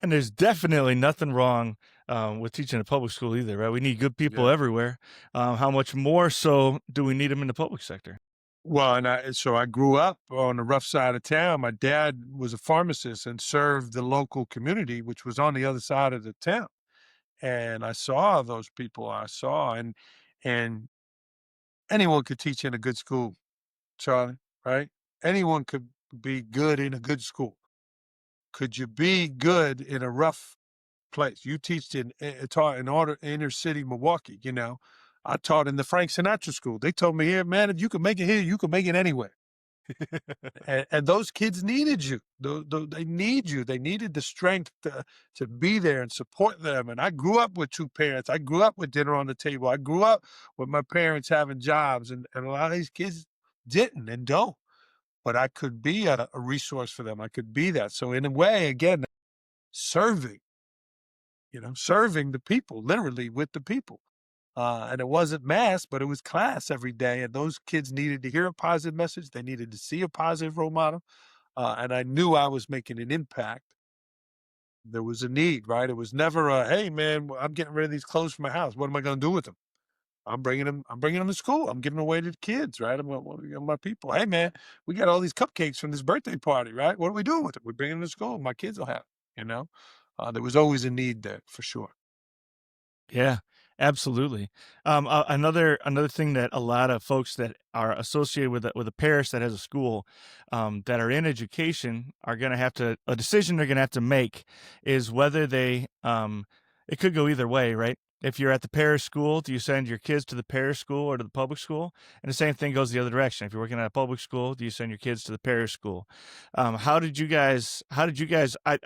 was. there's definitely nothing wrong with teaching a public school either, right? We need good people Yeah. everywhere. How much more so do we need them in the public sector? Well, so I grew up on the rough side of town. My dad was a pharmacist and served the local community, which was on the other side of the town. And I saw those people. And anyone could teach in a good school, Charlie, right? Anyone could be good in a good school. Could you be good in a rough place? You teach taught in inner city Milwaukee. I taught in the Frank Sinatra school. They told me here, man, if you can make it here, you can make it anywhere. And those kids needed you. They need you. They needed the strength to be there and support them. And I grew up with two parents. I grew up with dinner on the table. I grew up with my parents having jobs, and a lot of these kids didn't and don't. But I could be a resource for them. I could be that. So in a way, again, serving, serving the people, literally with the people. And it wasn't mass, but it was class every day. And those kids needed to hear a positive message. They needed to see a positive role model. And I knew I was making an impact. There was a need, right? It was never a, hey man, I'm getting rid of these clothes from my house. What am I going to do with them? I'm bringing them to school. I'm giving them away to the kids, right? My people. Hey man, we got all these cupcakes from this birthday party, right? What are we doing with them? We're bringing them to school. My kids will have, it, you know? There was always a need there for sure. Yeah, absolutely. Another thing that a lot of folks that are associated with a parish that has a school, that are in education are going to have to a decision they're going to have to make is whether they it could go either way, right? If you're at the parish school, do you send your kids to the parish school or to the public school? And the same thing goes the other direction. If you're working at a public school, do you send your kids to the parish school? I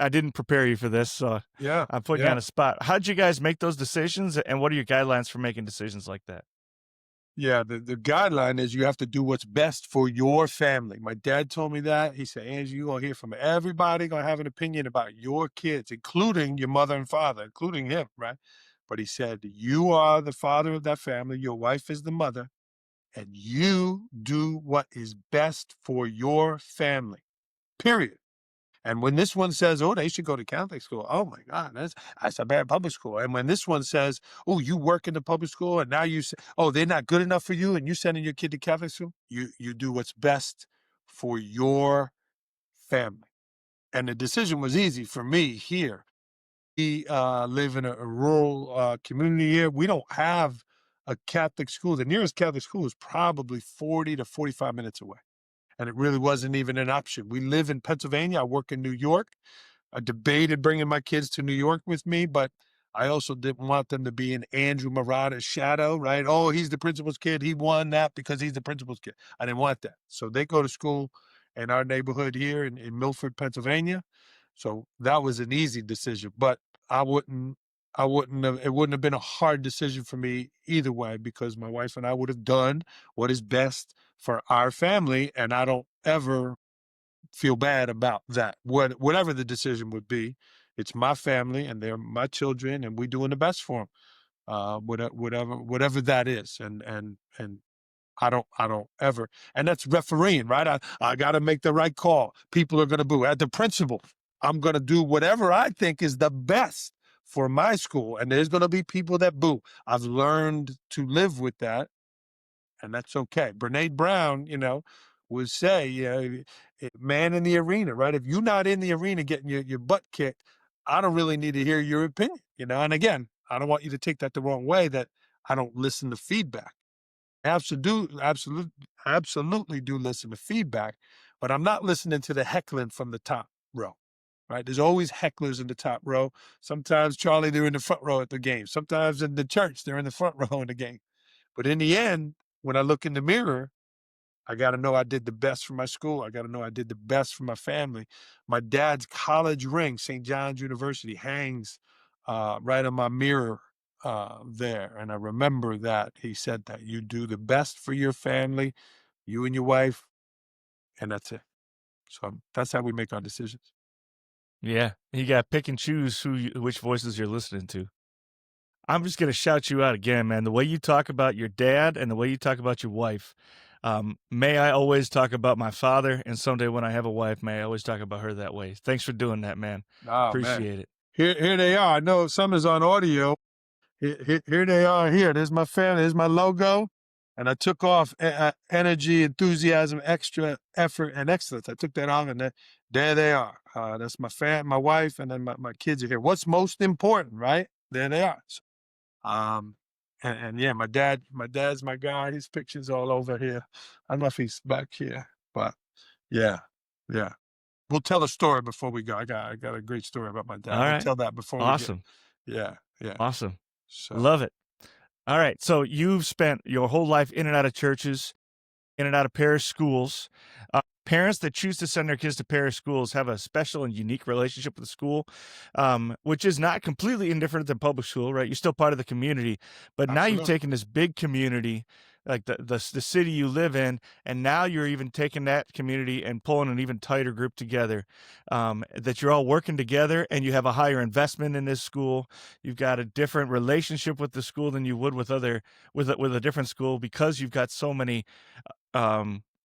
didn't prepare you for this, so Yeah. I'm putting you Yeah. on a spot. How did you guys make those decisions, and what are your guidelines for making decisions like that? Yeah, the guideline is you have to do what's best for your family. My dad told me that. He said, Angie, you're gonna hear from everybody, gonna have an opinion about your kids, including your mother and father, including him, right? But he said, you are the father of that family, your wife is the mother, and you do what is best for your family. Period. And when this one says, "Oh, they should go to Catholic school," oh my God, that's a bad public school. And when this one says, "Oh, you work in the public school, and now you say, oh, they're not good enough for you, and you're sending your kid to Catholic school," you do what's best for your family. And the decision was easy for me here. We live in a rural community here. We don't have a Catholic school. The nearest Catholic school is probably 40 to 45 minutes away. And it really wasn't even an option. We live in Pennsylvania. I work in New York. I debated bringing my kids to New York with me, but I also didn't want them to be in Andrew Marotta's shadow, right? Oh, he's the principal's kid. He won that because he's the principal's kid. I didn't want that. So they go to school in our neighborhood here in Milford, Pennsylvania. So that was an easy decision, but I wouldn't, it wouldn't have been a hard decision for me either way because my wife and I would have done what is best for our family. And I don't ever feel bad about that. Whatever the decision would be, it's my family and they're my children, and we doing the best for them. Whatever that is, and I don't ever, and that's refereeing, right? I got to make the right call. People are going to boo. At the principal, I'm going to do whatever I think is the best for my school, and there's going to be people that boo. I've learned to live with that, and that's okay. Brene Brown, would say, man in the arena, right? If you're not in the arena getting your butt kicked, I don't really need to hear your opinion. And again, I don't want you to take that the wrong way that I don't listen to feedback. Absolutely do listen to feedback, but I'm not listening to the heckling from the top row. Right? There's always hecklers in the top row. Sometimes, Charlie, they're in the front row at the game. Sometimes in the church, they're in the front row in the game. But in the end, when I look in the mirror, I got to know I did the best for my school. I got to know I did the best for my family. My dad's college ring, St. John's University, hangs right on my mirror there. And I remember that he said that you do the best for your family, you and your wife, and that's it. So that's how we make our decisions. Yeah, you got to pick and choose which voices you're listening to. I'm just gonna shout you out again, man. The way you talk about your dad and the way you talk about your wife, May I always talk about my father, and someday when I have a wife, may I always talk about her that way. Thanks for doing that, man. Oh, Appreciate man. it. Here they are. I know some is on audio. Here they are here. There's my family. There's my logo. And I took off energy, enthusiasm, extra effort, and excellence. I took that off, and there they are. That's my wife, and then my kids are here. What's most important, right? There they are. So, and yeah, my dad's my guy. His picture's all over here. I don't know if he's back here, but yeah. We'll tell a story before we go. I got a great story about my dad. All We'll right. tell that before we get. Awesome. Yeah. Awesome. So Love it. All right. So you've spent your whole life in and out of churches, in and out of parish schools. Parents that choose to send their kids to parish schools have a special and unique relationship with the school, which is not completely indifferent than public school, right? You're still part of the community, but now you've absolutely. taken this big community, like the city you live in, and now you're even taking that community and pulling an even tighter group together, that you're all working together, and you have a higher investment in this school. You've got a different relationship with the school than you would with a different school, because you've got so many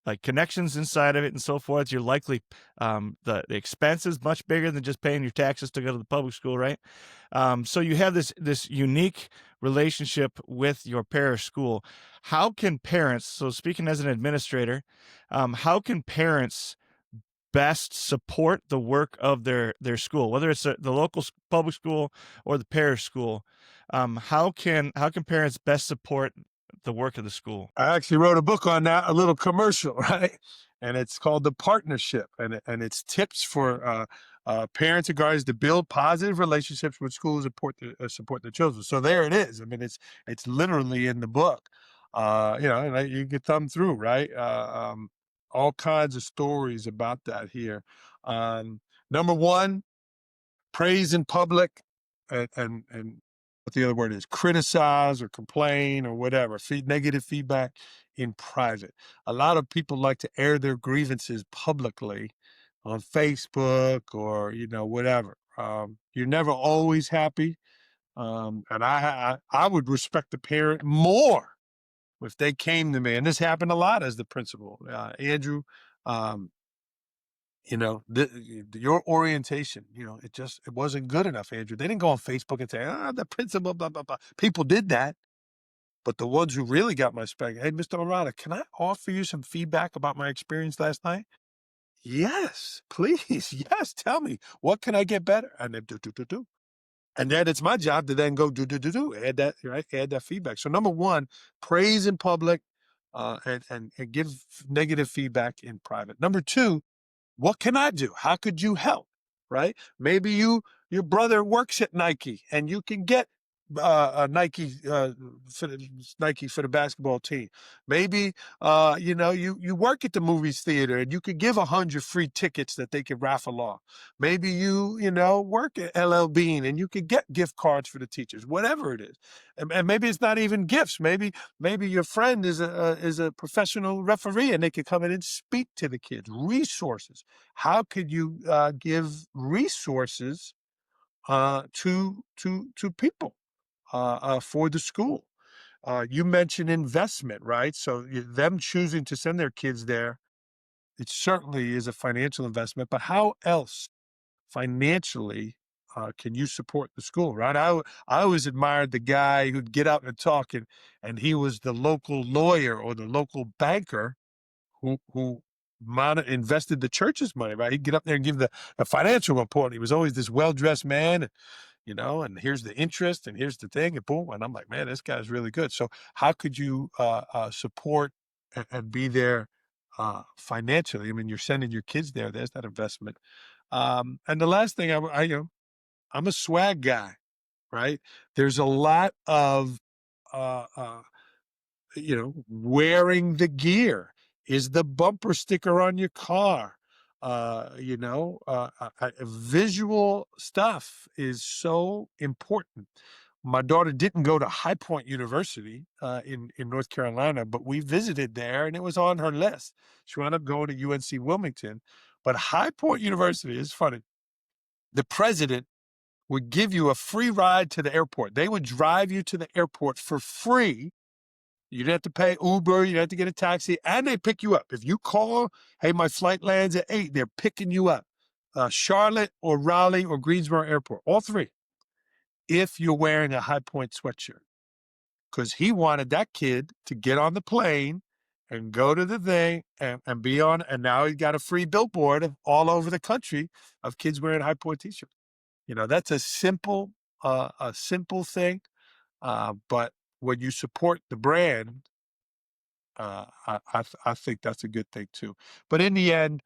like connections inside of it and so forth. You're likely the expense is much bigger than just paying your taxes to go to the public school, right? So you have this unique relationship with your parish school. How can parents, so speaking as an administrator, how can parents best support the work of their school, whether it's the local public school or the parish school? How can parents best support the work of the school? I actually wrote a book on that, a little commercial, right? And it's called The Partnership, and it's tips for parents and guardians to build positive relationships with schools and support their children. So there it is. I mean, it's literally in the book. And you can thumb through, right? All kinds of stories about that here. Number one, praise in public, and what the other word is, criticize or complain or whatever, negative feedback in private. A lot of people like to air their grievances publicly on Facebook or whatever. You're never always happy, and I would respect the parent more if they came to me, and this happened a lot as the principal, Andrew. Um, your orientation, it wasn't good enough, Andrew. They didn't go on Facebook and say, the principal, blah, blah, blah. People did that. But the ones who really got my respect, hey, Mr. Marotta, can I offer you some feedback about my experience last night? Yes, please. Yes, tell me. What can I get better? And then do. And then it's my job to then go do, add that, right? Add that feedback. So number one, praise in public, and give negative feedback in private. Number two, what can I do? How could you help? Right? Maybe your brother works at Nike, and you can get a Nike for the basketball team. Maybe you work at the movies theater, and you could give 100 free tickets that they could raffle off. Maybe you work at LL Bean, and you could get gift cards for the teachers. Whatever it is, and maybe it's not even gifts. Maybe your friend is a professional referee, and they could come in and speak to the kids. Resources. How could you give resources to people for the school? You mentioned investment, right? So them choosing to send their kids there, it certainly is a financial investment. But how else financially can you support the school, right? I always admired the guy who'd get out and talk, and he was the local lawyer or the local banker who invested the church's money, right? He'd get up there and give the financial report. He was always this well-dressed man, and here's the interest, and here's the thing, and boom. And I'm like, man, this guy's really good. So how could you support and be there financially? I mean, you're sending your kids there. There's that investment. And the last thing, I'm a swag guy, right? There's a lot of uh, uh, wearing the gear. Is the bumper sticker on your car? Visual stuff is so important. My daughter didn't go to High Point University in North Carolina, but we visited there, and it was on her list. She wound up going to UNC Wilmington. But High Point University is funny. The president would give you a free ride to the airport. They would drive you to the airport for free You didn't have to pay Uber. You didn't have to get a taxi, and they pick you up. If you call, hey, my flight lands at 8, they're picking you up. Charlotte or Raleigh or Greensboro Airport, all three, if you're wearing a High Point sweatshirt. Because he wanted that kid to get on the plane and go to the thing and be on. And now he's got a free billboard all over the country of kids wearing High Point t-shirts. That's a simple thing. But when you support the brand, I think that's a good thing too. But in the end,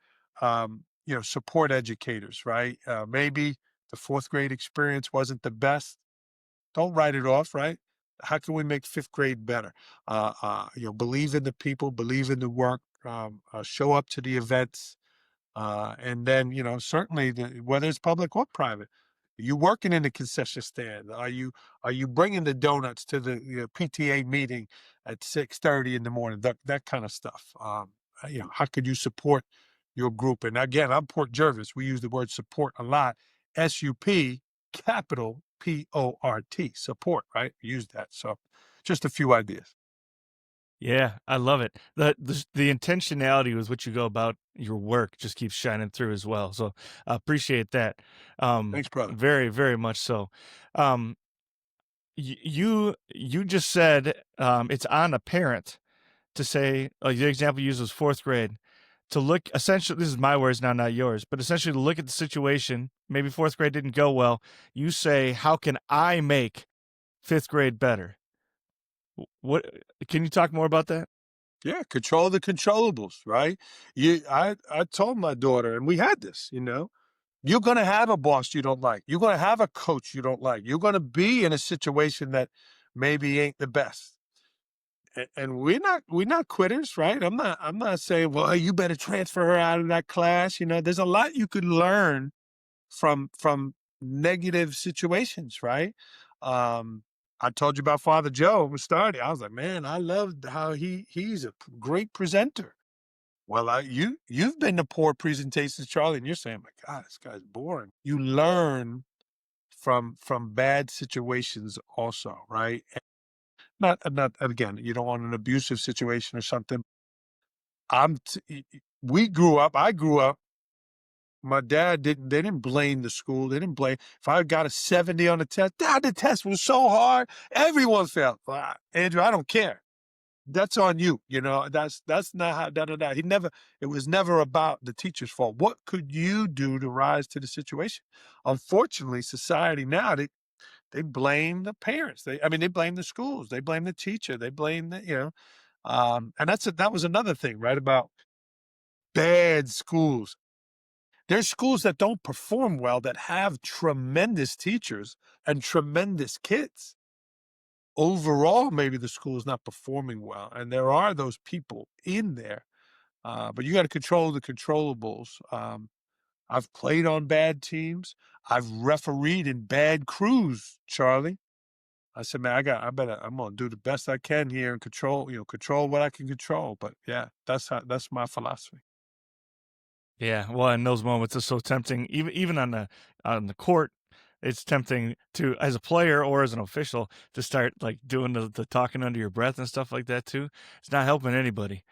support educators, right? Maybe the fourth grade experience wasn't the best. Don't write it off, right? How can we make fifth grade better? Believe in the people, believe in the work, show up to the events, and then, certainly whether it's public or private, you working in the concession stand? Are you bringing the donuts to the PTA meeting at 6:30 in the morning? That kind of stuff. How could you support your group? And again, I'm Port Jervis. We use the word support a lot. SUP, capital PORT, support. Right? Use that. So, just a few ideas. Yeah, I love it. The intentionality with which you go about your work just keeps shining through as well. So I appreciate that. Thanks, brother. Very, very much so. Um, you just said it's on a parent to say, the example you used was fourth grade, to look, essentially, this is my words now, not yours, but essentially to look at the situation. Maybe fourth grade didn't go well. You say, how can I make fifth grade better? What can you talk more about that? Yeah, control the controllables, right? I told my daughter, and we had this, you're going to have a boss you don't like. You're going to have a coach you don't like. You're going to be in a situation that maybe ain't the best. And we're not quitters, right? I'm not saying, well, hey, you better transfer her out of that class. There's a lot you could learn from negative situations, right? I told you about Father Joe was starting. I was like, man, I loved how he's a great presenter. Well, you've been to poor presentations, Charlie, and you're saying, my God, this guy's boring. You learn from bad situations also, right? And not again, you don't want an abusive situation or something. We grew up, I grew up, my dad they didn't blame the school. They didn't blame. If I got a 70 on the test, Dad, the test was so hard. Everyone failed. Andrew, I don't care. That's on you. That's not how, da, da, da. It was never about the teacher's fault. What could you do to rise to the situation? Unfortunately, society now, they blame the parents. They blame the schools. They blame the teacher. They blame and that was another thing, right? About bad schools. There's schools that don't perform well that have tremendous teachers and tremendous kids. Overall, maybe the school is not performing well, and there are those people in there, but you got to control the controllables. I've played on bad teams. I've refereed in bad crews, Charlie. I said, man, I'm gonna do the best I can here and control what I can control. But yeah, that's my philosophy. Yeah, well, in those moments, it's so tempting. Even on the court, it's tempting to, as a player or as an official, to start like doing the talking under your breath and stuff like that too. It's not helping anybody.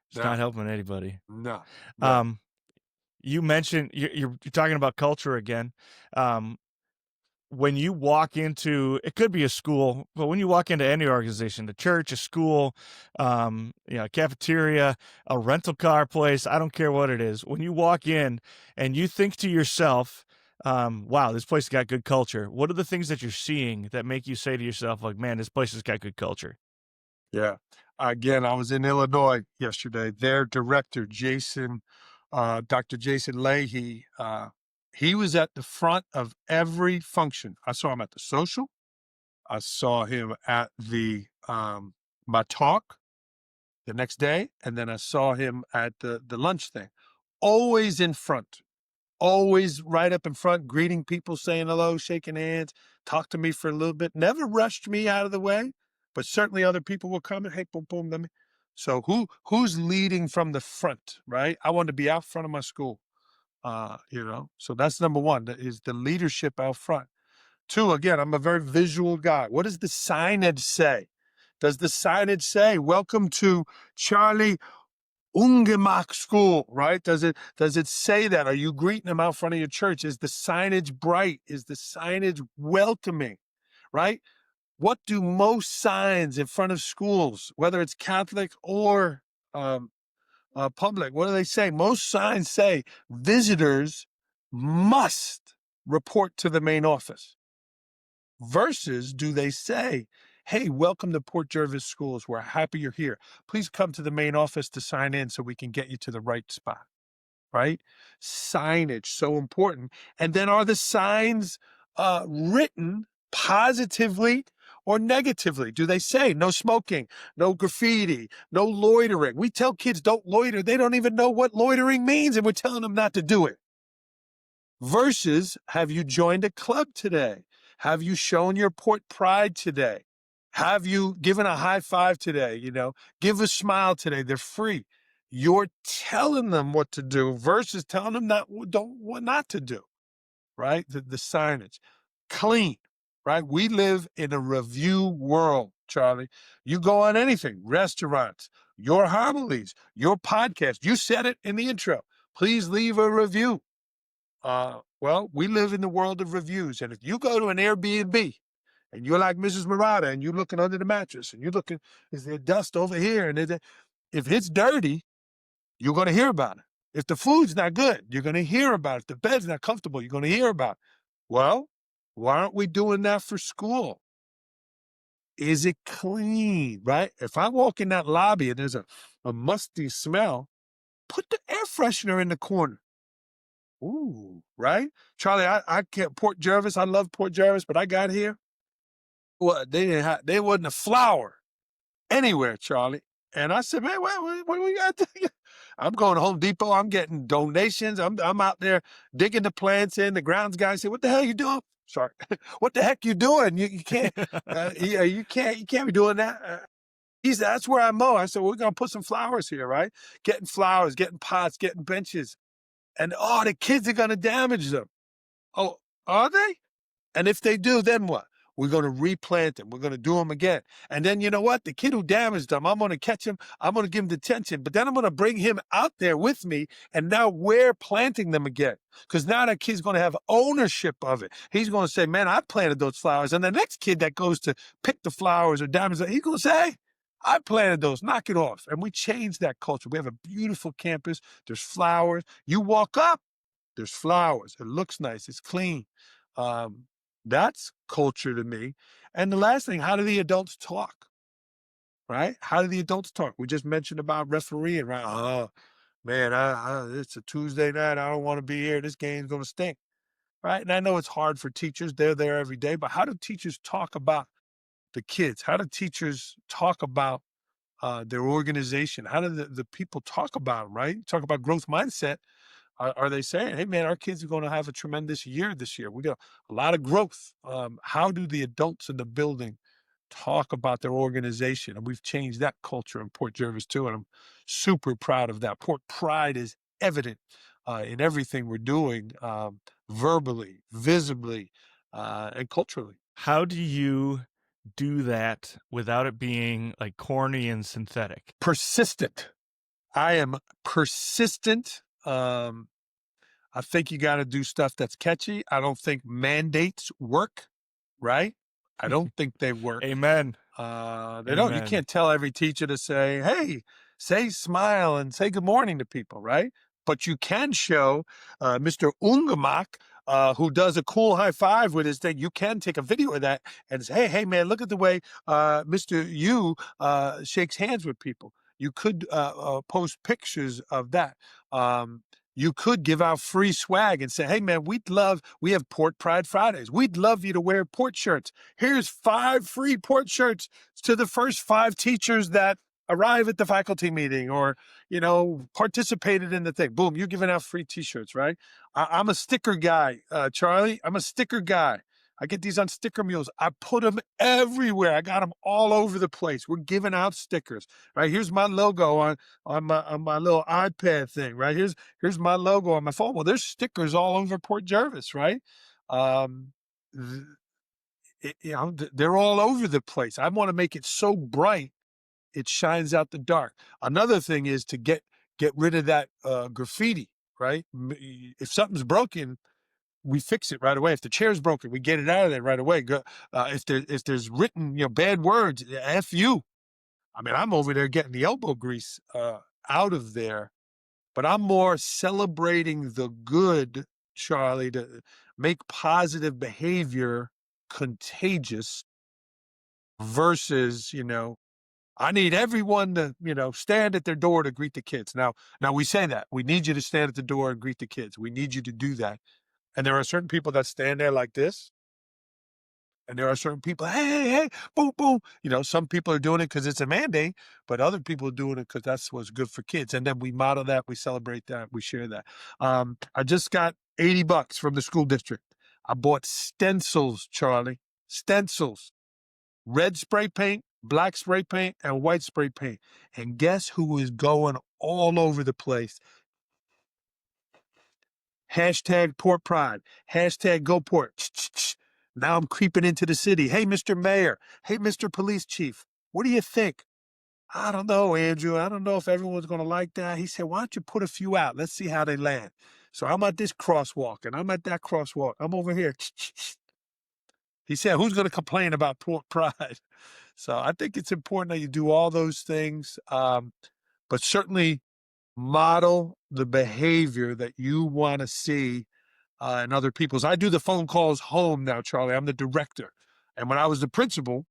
It's not No, helping anybody. no, no. Um, you mentioned you're talking about culture again. Um, when you walk into, it could be a school, but when you walk into any organization, a church, a school, a cafeteria, a rental car place, I don't care what it is. When you walk in and you think to yourself, wow, this place has got good culture. What are the things that you're seeing that make you say to yourself, like, man, this place has got good culture? Yeah. Again, I was in Illinois yesterday. Their director, Dr. Jason Leahy, he was at the front of every function. I saw him at the social. I saw him at my talk the next day, and then I saw him at the lunch thing. Always in front, always right up in front, greeting people, saying hello, shaking hands, talk to me for a little bit. Never rushed me out of the way, but certainly other people were coming. Hey, boom, boom, let me. So who's leading from the front, right? I want to be out front of my school. So that's number one, is the leadership out front. Two, again, I'm a very visual guy. What does the signage say? Does the signage say, welcome to Charlie Ungemach school, right? Does it say that? Are you greeting them out front of your church? Is the signage bright? Is the signage welcoming, right? What do most signs in front of schools, whether it's Catholic or um, public, what do they say? Most signs say visitors must report to the main office. Versus, do they say, hey, welcome to Port Jervis Schools. We're happy you're here. Please come to the main office to sign in so we can get you to the right spot, right? Signage, so important. And then are the signs written positively or negatively? Do they say no smoking, no graffiti, no loitering? We tell kids don't loiter. They don't even know what loitering means, and we're telling them not to do it. Versus, have you joined a club today? Have you shown your port pride today? Have you given a high five today? Give a smile today. They're free. You're telling them what to do versus telling them what not to do, right? The signage. Clean, right? We live in a review world, Charlie. You go on anything, restaurants, your homilies, your podcast. You said it in the intro. Please leave a review. Well, we live in the world of reviews. And if you go to an Airbnb and you're like Mrs. Marotta and you're looking under the mattress and you're looking, is there dust over here? And if it's dirty, you're going to hear about it. If the food's not good, you're going to hear about it. If the bed's not comfortable, you're going to hear about it. Well, why aren't we doing that for school? Is it clean, right? If I walk in that lobby and there's a musty smell, put the air freshener in the corner. Ooh, right? Charlie, I can't, Port Jervis, I love Port Jervis, but I got here. Well, there wasn't a flower anywhere, Charlie. And I said, man, what do we got to do? I'm going to Home Depot. I'm getting donations. I'm out there digging the plants in. The grounds guy said, what the hell you doing? Sorry. What the heck you doing? You can't, you can't be doing that. That's where I mow. I said, well, we're going to put some flowers here, right? Getting flowers, getting pots, getting benches. And the kids are going to damage them. Oh, are they? And if they do, then what? We're going to replant them. We're going to do them again. And then you know what? The kid who damaged them, I'm going to catch him. I'm going to give him detention. But then I'm going to bring him out there with me. And now we're planting them again. Because now that kid's going to have ownership of it. He's going to say, man, I planted those flowers. And the next kid that goes to pick the flowers or damage them, he's going to say, hey, I planted those. Knock it off. And we changed that culture. We have a beautiful campus. There's flowers. You walk up, there's flowers. It looks nice. It's clean. That's culture to me. And the last thing, how do the adults talk? Right? How do the adults talk? We just mentioned about refereeing, right? Oh, man, it's a Tuesday night. I don't want to be here. This game's going to stink. Right? And I know it's hard for teachers. They're there every day. But how do teachers talk about the kids? How do teachers talk about their organization? How do the people talk about them, right? Talk about growth mindset. Are they saying, hey, man, our kids are going to have a tremendous year this year? We got a lot of growth. How do the adults in the building talk about their organization? And we've changed that culture in Port Jervis, too. And I'm super proud of that. Port pride is evident in everything we're doing, verbally, visibly, and culturally. How do you do that without it being like corny and synthetic? Persistent. I am persistent. I think you got to do stuff that's catchy. I don't think mandates work, right? I don't think they work. Amen. They don't. You can't tell every teacher to say, hey, say smile and say good morning to people, right? But you can show Mr. Ungemach, who does a cool high five with his thing. You can take a video of that and say, hey, man, look at the way Mr. Yu shakes hands with people. You could post pictures of that. You could give out free swag and say, hey, man, we have Port Pride Fridays. We'd love you to wear port shirts. Here's 5 free port shirts to the first 5 teachers that arrive at the faculty meeting or, participated in the thing. Boom, you're giving out free t-shirts, right? I'm a sticker guy, Charlie. I'm a sticker guy. I get these on sticker mules. I put them everywhere. I got them all over the place. We're giving out stickers, right? Here's my logo on my little iPad thing, right? Here's my logo on my phone. Well, there's stickers all over Port Jervis, right? they're all over the place. I want to make it so bright it shines out the dark. Another thing is to get rid of that graffiti, right? If something's broken, we fix it right away. If the chair's broken, we get it out of there right away. If there's written, bad words, F you. I mean, I'm over there getting the elbow grease out of there, but I'm more celebrating the good, Charlie, to make positive behavior contagious versus, I need everyone to, stand at their door to greet the kids. Now we say that we need you to stand at the door and greet the kids. We need you to do that. And there are certain people that stand there like this. And there are certain people, hey, hey, hey, boom, boom. Some people are doing it because it's a mandate, but other people are doing it because that's what's good for kids. And then we model that, we celebrate that, we share that. I just got $80 from the school district. I bought stencils, Charlie, stencils, red spray paint, black spray paint, and white spray paint. And guess who is going all over the place? Hashtag Port Pride. Hashtag Go Port. Now I'm creeping into the city. Hey, Mr. Mayor. Hey, Mr. Police Chief. What do you think? I don't know, Andrew. I don't know if everyone's going to like that. He said, why don't you put a few out? Let's see how they land. So I'm at this crosswalk and I'm at that crosswalk. I'm over here. He said, who's going to complain about Port Pride? So I think it's important that you do all those things, but certainly model the behavior that you want to see in other people's. I do the phone calls home now, Charlie. I'm the director. And when I was the principal,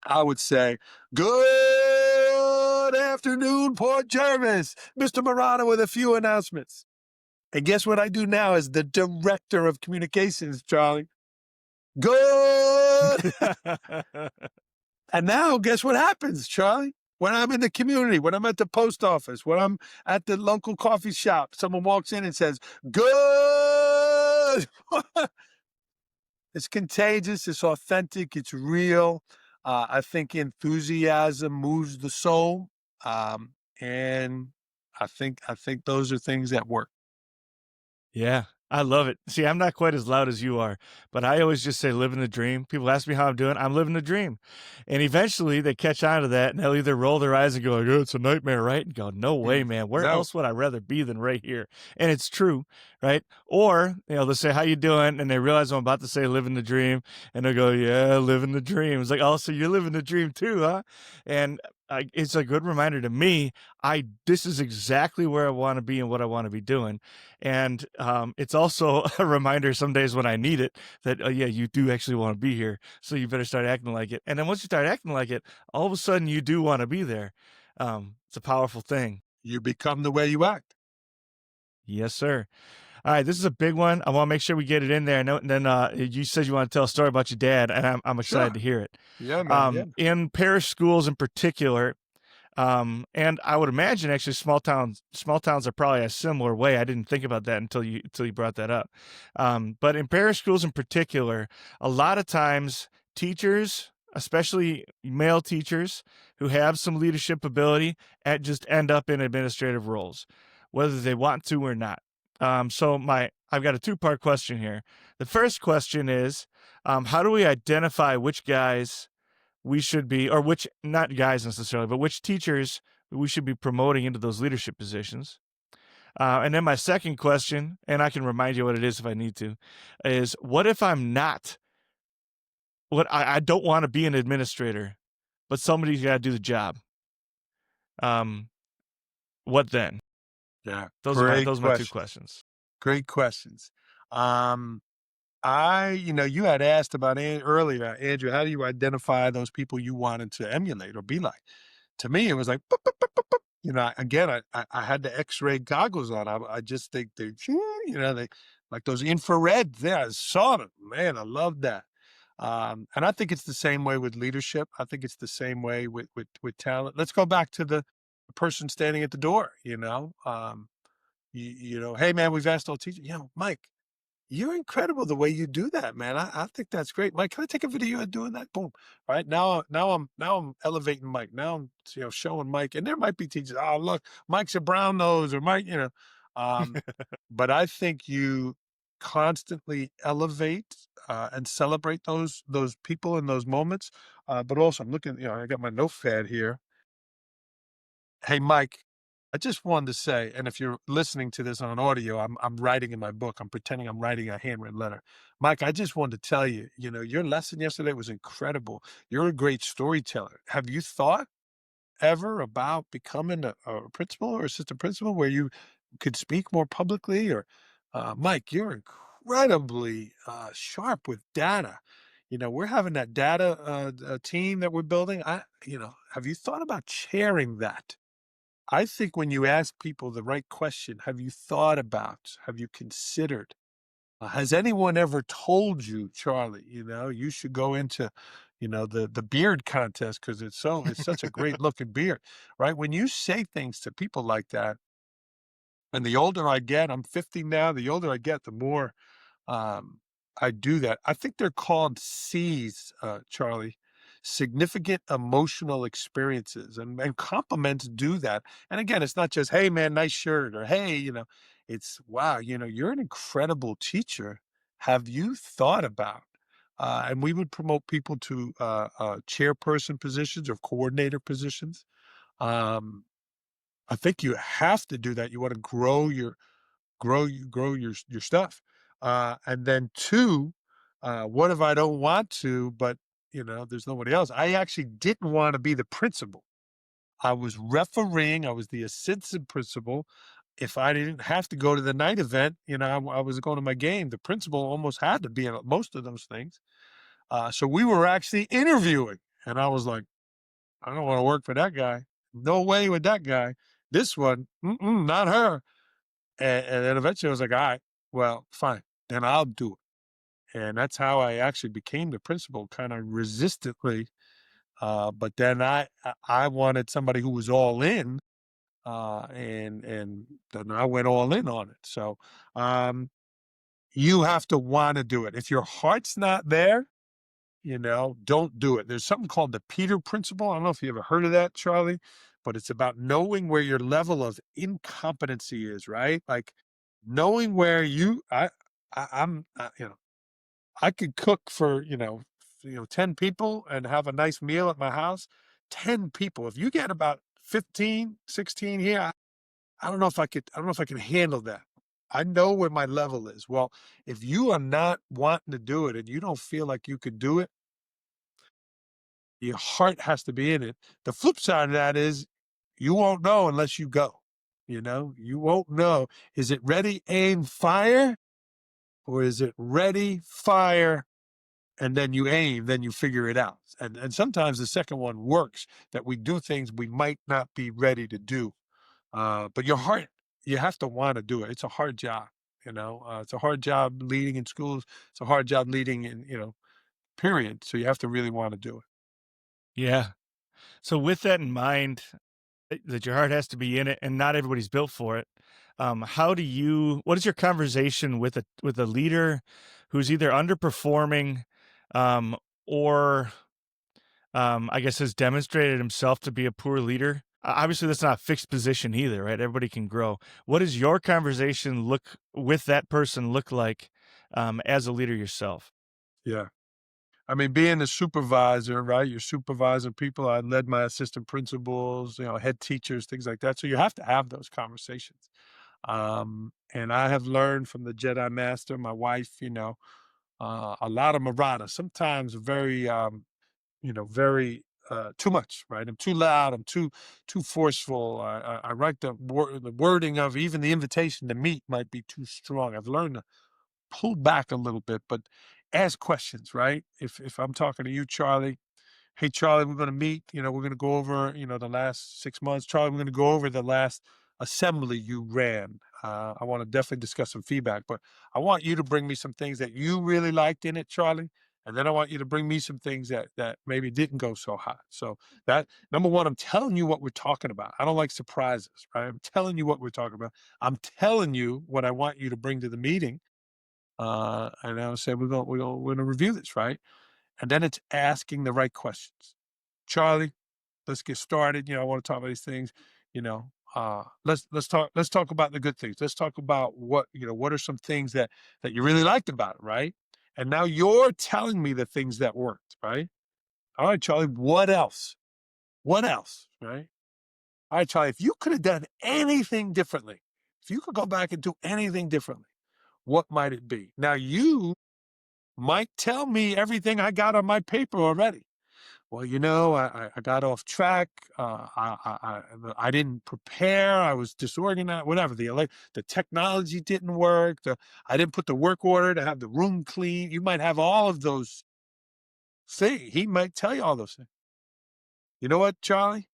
I would say, good afternoon, Port Jervis. Mr. Marotta with a few announcements. And guess what I do now as the director of communications, Charlie? Good. And now guess what happens, Charlie? When I'm in the community, when I'm at the post office, when I'm at the local coffee shop, someone walks in and says, good. It's contagious. It's authentic. It's real. I think enthusiasm moves the soul. And I think those are things that work. Yeah, I love it. See, I'm not quite as loud as you are, but I always just say living the dream. People ask me how I'm doing. I'm living the dream. And eventually they catch on to that and they'll either roll their eyes and go, oh, it's a nightmare, right? And go, no way, man. Where No. else would I rather be than right here? And it's true, right? Or, they'll say, how you doing? And they realize I'm about to say living the dream. And they'll go, yeah, living the dream. It's like, oh, so you're living the dream too, huh? And it's a good reminder to me, this is exactly where I want to be and what I want to be doing. And it's also a reminder some days when I need it that, oh, yeah, you do actually want to be here. So you better start acting like it. And then once you start acting like it, all of a sudden you do want to be there. It's a powerful thing. You become the way you act. Yes, sir. All right, this is a big one. I want to make sure we get it in there. And then you said you want to tell a story about your dad, and I'm excited to hear it. Yeah, man. In parish schools in particular, and I would imagine actually small towns are probably a similar way. I didn't think about that until you brought that up. But in parish schools in particular, a lot of times teachers, especially male teachers who have some leadership ability, just end up in administrative roles, whether they want to or not. So I've got a two-part question here. The first question is, how do we identify which guys we should be, or which, not guys necessarily, but which teachers we should be promoting into those leadership positions? And then my second question, and I can remind you what it is if I need to, is what if I'm not, I don't want to be an administrator, but somebody's got to do the job. What then? Yeah. Those are my two questions. Great questions. You had asked about earlier, Andrew, how do you identify those people you wanted to emulate or be like? To me, it was like, boop, boop, boop, boop, boop. Again, I had the X-ray goggles on. I just think they like those infrared. Yeah, I saw them. Man, I love that. And I think it's the same way with leadership. I think it's the same way with talent. Let's go back to the person standing at the door, hey man, we've asked all teachers, Mike, you're incredible the way you do that, man. I think that's great. Mike, can I take a video of doing that? Boom. Right now I'm elevating Mike. Now I'm showing Mike. And there might be teachers, oh look, Mike's a brown nose or Mike, but I think you constantly elevate and celebrate those people in those moments. But also, I'm looking. I got my notepad here. Hey, Mike, I just wanted to say, and if you're listening to this on audio, I'm writing in my book. I'm pretending I'm writing a handwritten letter. Mike, I just wanted to tell you, your lesson yesterday was incredible. You're a great storyteller. Have you thought ever about becoming a principal or assistant principal where you could speak more publicly? Or, Mike, you're incredibly sharp with data. We're having that data team that we're building. Have you thought about chairing that? I think when you ask people the right question, have you thought about, have you considered, has anyone ever told you, Charlie, you should go into, the beard contest because it's such a great looking beard, right? When you say things to people like that, and the older I get, I'm 50 now, the older I get, the more um, I do that. I think they're called C's, Charlie, significant emotional experiences, and compliments do that. And again, it's not just, hey, man, nice shirt, or hey, it's wow, you're an incredible teacher. Have you thought about? And we would promote people to chairperson positions or coordinator positions. Um, I think you have to do that. You want to grow your stuff. And then two, what if I don't want to, but there's nobody else? I actually didn't want to be the principal. I was refereeing, I was the assistant principal. If I didn't have to go to the night event, I was going to my game. The principal almost had to be in most of those things. So we were actually interviewing, and I was like, I don't want to work for that guy. No way with that guy. This one, not her. And then eventually I was like, all right, well, fine, then I'll do it. And that's how I actually became the principal, kind of resistantly. But then I wanted somebody who was all in, and then I went all in on it. So you have to want to do it. If your heart's not there, don't do it. There's something called the Peter principle. I don't know if you ever heard of that, Charlie, but it's about knowing where your level of incompetency is, right? Like knowing where I could cook for, 10 people and have a nice meal at my house. 10 people. If you get about 15, 16 here, I don't know if I can handle that. I know where my level is. Well, if you are not wanting to do it and you don't feel like you could do it, your heart has to be in it. The flip side of that is you won't know unless you go. You won't know. Is it ready, aim, fire? Or is it ready, fire, and then you aim, then you figure it out? And sometimes the second one works, that we do things we might not be ready to do. But your heart, you have to want to do it. It's a hard job. It's a hard job leading in schools. It's a hard job leading in, period. So you have to really want to do it. Yeah. So with that in mind, that your heart has to be in it, and not everybody's built for it. What is your conversation with a leader who's either underperforming, um, or I guess has demonstrated himself to be a poor leader? Obviously, that's not a fixed position either, right? Everybody can grow. What does your conversation look with that person look like as a leader yourself? Yeah. I mean, being a supervisor, right? You're supervising people. I led my assistant principals, head teachers, things like that. So you have to have those conversations. And I have learned from the Jedi Master, my wife, a lot of Marotta, sometimes very, very too much, right? I'm too loud. I'm too forceful. I write the wording of even the invitation to meet might be too strong. I've learned to pull back a little bit, but ask questions, right? If I'm talking to you, Charlie, hey, Charlie, we're going to meet, we're going to go over, the last 6 months. Charlie, we're going to go over the last assembly you ran. I want to definitely discuss some feedback, but I want you to bring me some things that you really liked in it, Charlie. And then I want you to bring me some things that maybe didn't go so hot. So that, number one, I'm telling you what we're talking about. I don't like surprises, right? I'm telling you what we're talking about. I'm telling you what I want you to bring to the meeting. And I say, we're gonna review this, right? And then it's asking the right questions. Charlie, let's get started. I want to talk about these things. You know, let's talk about the good things. Let's talk about what are some things that you really liked about it, right? And now you're telling me the things that worked, right? All right, Charlie, what else? What else, right? All right, Charlie, if you could have done anything differently, if you could go back and do anything differently, what might it be? Now, you might tell me everything I got on my paper already. Well, I got off track. I didn't prepare. I was disorganized. Whatever the technology didn't work. I didn't put the work order to have the room clean. You might have all of those things. He might tell you all those things. You know what, Charlie?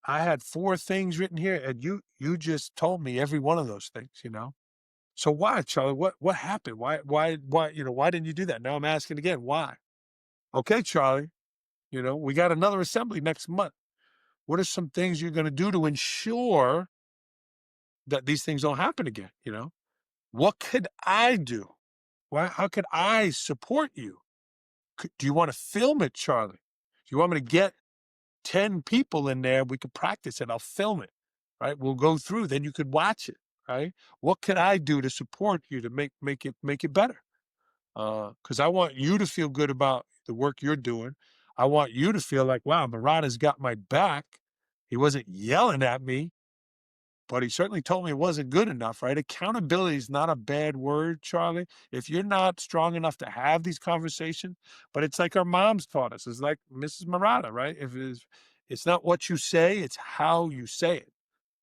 I had 4 things written here, and you just told me every one of those things. So why, Charlie? What happened? Why didn't you do that? Now I'm asking again, why? Okay, Charlie. We got another assembly next month. What are some things you're going to do to ensure that these things don't happen again? What could I do? How could I support you? Do you want to film it, Charlie? Do you want me to get 10 people in there? We could practice it. I'll film it, right? We'll go through, then you could watch it, right? What could I do to support you to make it better? Because I want you to feel good about the work you're doing. I want you to feel like, wow, Marotta's got my back. He wasn't yelling at me, but he certainly told me it wasn't good enough, right? Accountability is not a bad word, Charlie. If you're not strong enough to have these conversations, but it's like our moms taught us. It's like Mrs. Marotta, right? If it's not what you say, it's how you say it.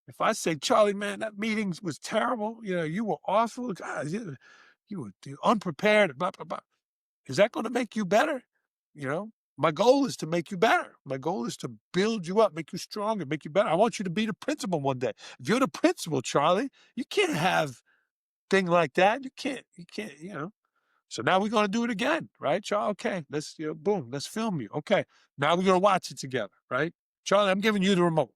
If I say, Charlie, man, that meeting was terrible. You were awful. God, you were unprepared, blah, blah, blah. Is that going to make you better? My goal is to make you better. My goal is to build you up, make you stronger, make you better. I want you to be the principal one day. If you're the principal, Charlie, you can't have thing like that. You can't. So now we're going to do it again, right, Charlie? Okay, let's, boom, let's film you. Okay, now we're going to watch it together, right? Charlie, I'm giving you the remote.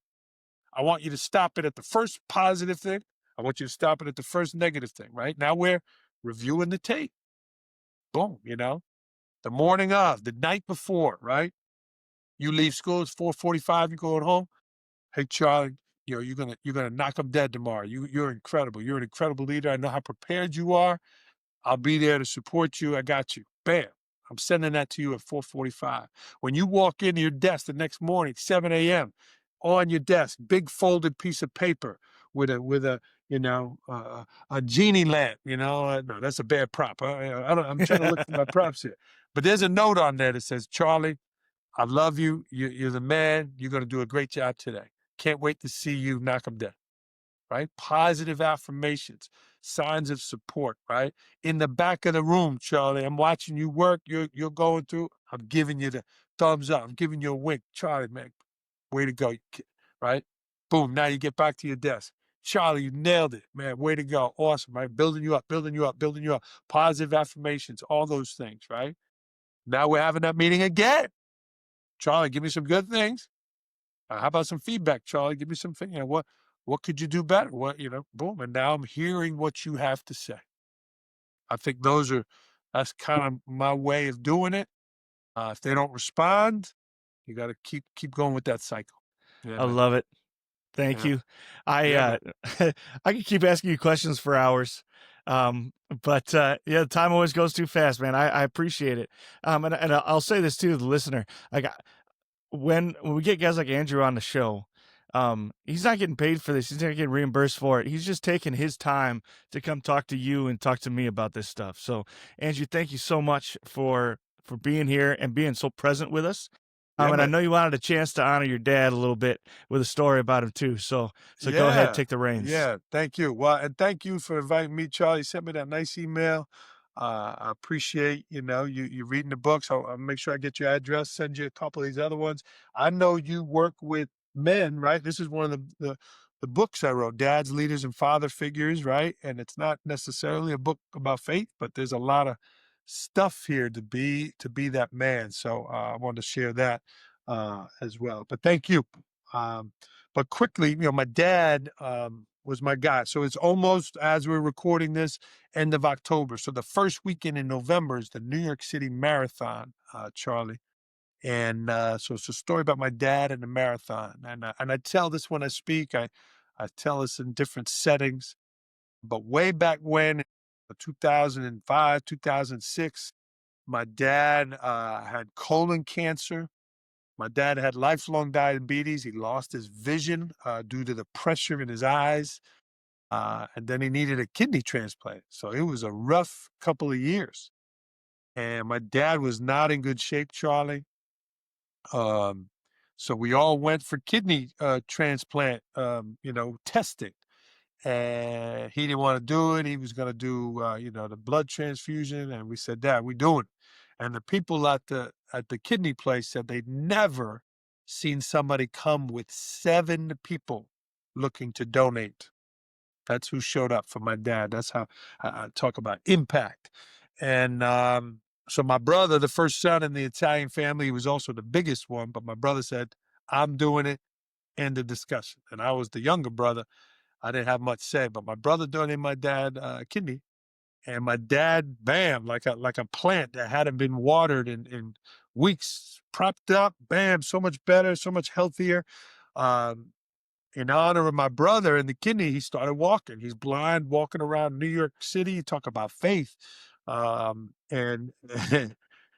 I want you to stop it at the first positive thing. I want you to stop it at the first negative thing, right? Now we're reviewing the tape. Boom, the morning of, the night before, right? You leave school, it's 4:45, you're going home. Hey, Charlie, you're gonna knock them dead tomorrow. You're incredible. You're an incredible leader. I know how prepared you are. I'll be there to support you. I got you. Bam. I'm sending that to you at 4:45. When you walk into your desk the next morning, 7 a.m., on your desk, big folded piece of paper with a a genie lamp. No, that's a bad prop. I'm trying to look for my props here, but there's a note on there that says, Charlie, I love you. You're the man. You're going to do a great job today. Can't wait to see you knock them down, right? Positive affirmations, signs of support, right? In the back of the room, Charlie, I'm watching you work. You're going through. I'm giving you the thumbs up. I'm giving you a wink. Charlie, man, way to go, right? Boom, now you get back to your desk. Charlie, you nailed it, man. Way to go. Awesome, right? Building you up, building you up, building you up. Positive affirmations, all those things, right? Now we're having that meeting again. Charlie, give me some good things. How about some feedback, Charlie? Give me some, what could you do better? Boom. And now I'm hearing what you have to say. I think that's kind of my way of doing it. If they don't respond, you got to keep going with that cycle. Yeah, I man. love it. Thank Yeah. you. I Yeah, man. I could keep asking you questions for hours. But yeah, the time always goes too fast, man. I appreciate it. And I'll say this too to the listener. Like when we get guys like Andrew on the show, he's not getting paid for this. He's not getting reimbursed for it. He's just taking his time to come talk to you and talk to me about this stuff. So, Andrew, thank you so much for being here and being so present with us. Yeah, And I man. know you wanted a chance to honor your dad a little bit with a story about him too. So go ahead, Yeah. take the reins. Yeah. Thank you. Well, and thank you for inviting me, Charlie. Sent me that nice email. I appreciate, you reading the books. I'll make sure I get your address, send you a couple of these other ones. I know you work with men, right? This is one of the books I wrote, Dads, Leaders, and Father Figures, right? And it's not necessarily a book about faith, but there's a lot of stuff here to be that man. So I wanted to share that as well. But thank you. Um, but quickly, my dad was my guy. So it's almost, as we're recording this, end of October. So the first weekend in November is the New York City Marathon, Charlie. And so it's a story about my dad and the marathon. And I tell this when I speak. I tell this in different settings, but way back when, 2005, 2006, my dad had colon cancer. My dad had lifelong diabetes. He lost his vision due to the pressure in his eyes. And then he needed a kidney transplant. So it was a rough couple of years. And my dad was not in good shape, Charlie. Um, so we all went for kidney transplant, testing. And he didn't want to do it. He was going to do, the blood transfusion. And we said, Dad, we doing it. And the people at the kidney place said they'd never seen somebody come with 7 people looking to donate. That's who showed up for my dad. That's how I talk about impact. And so my brother, the first son in the Italian family, he was also the biggest one. But my brother said, I'm doing it. End of discussion. And I was the younger brother. I didn't have much say, but my brother donated my dad kidney, and my dad, bam, like a plant that hadn't been watered in weeks, propped up, bam, so much better, so much healthier. Um, in honor of my brother and the kidney, he started walking. He's blind, walking around New York City. Talk about faith, and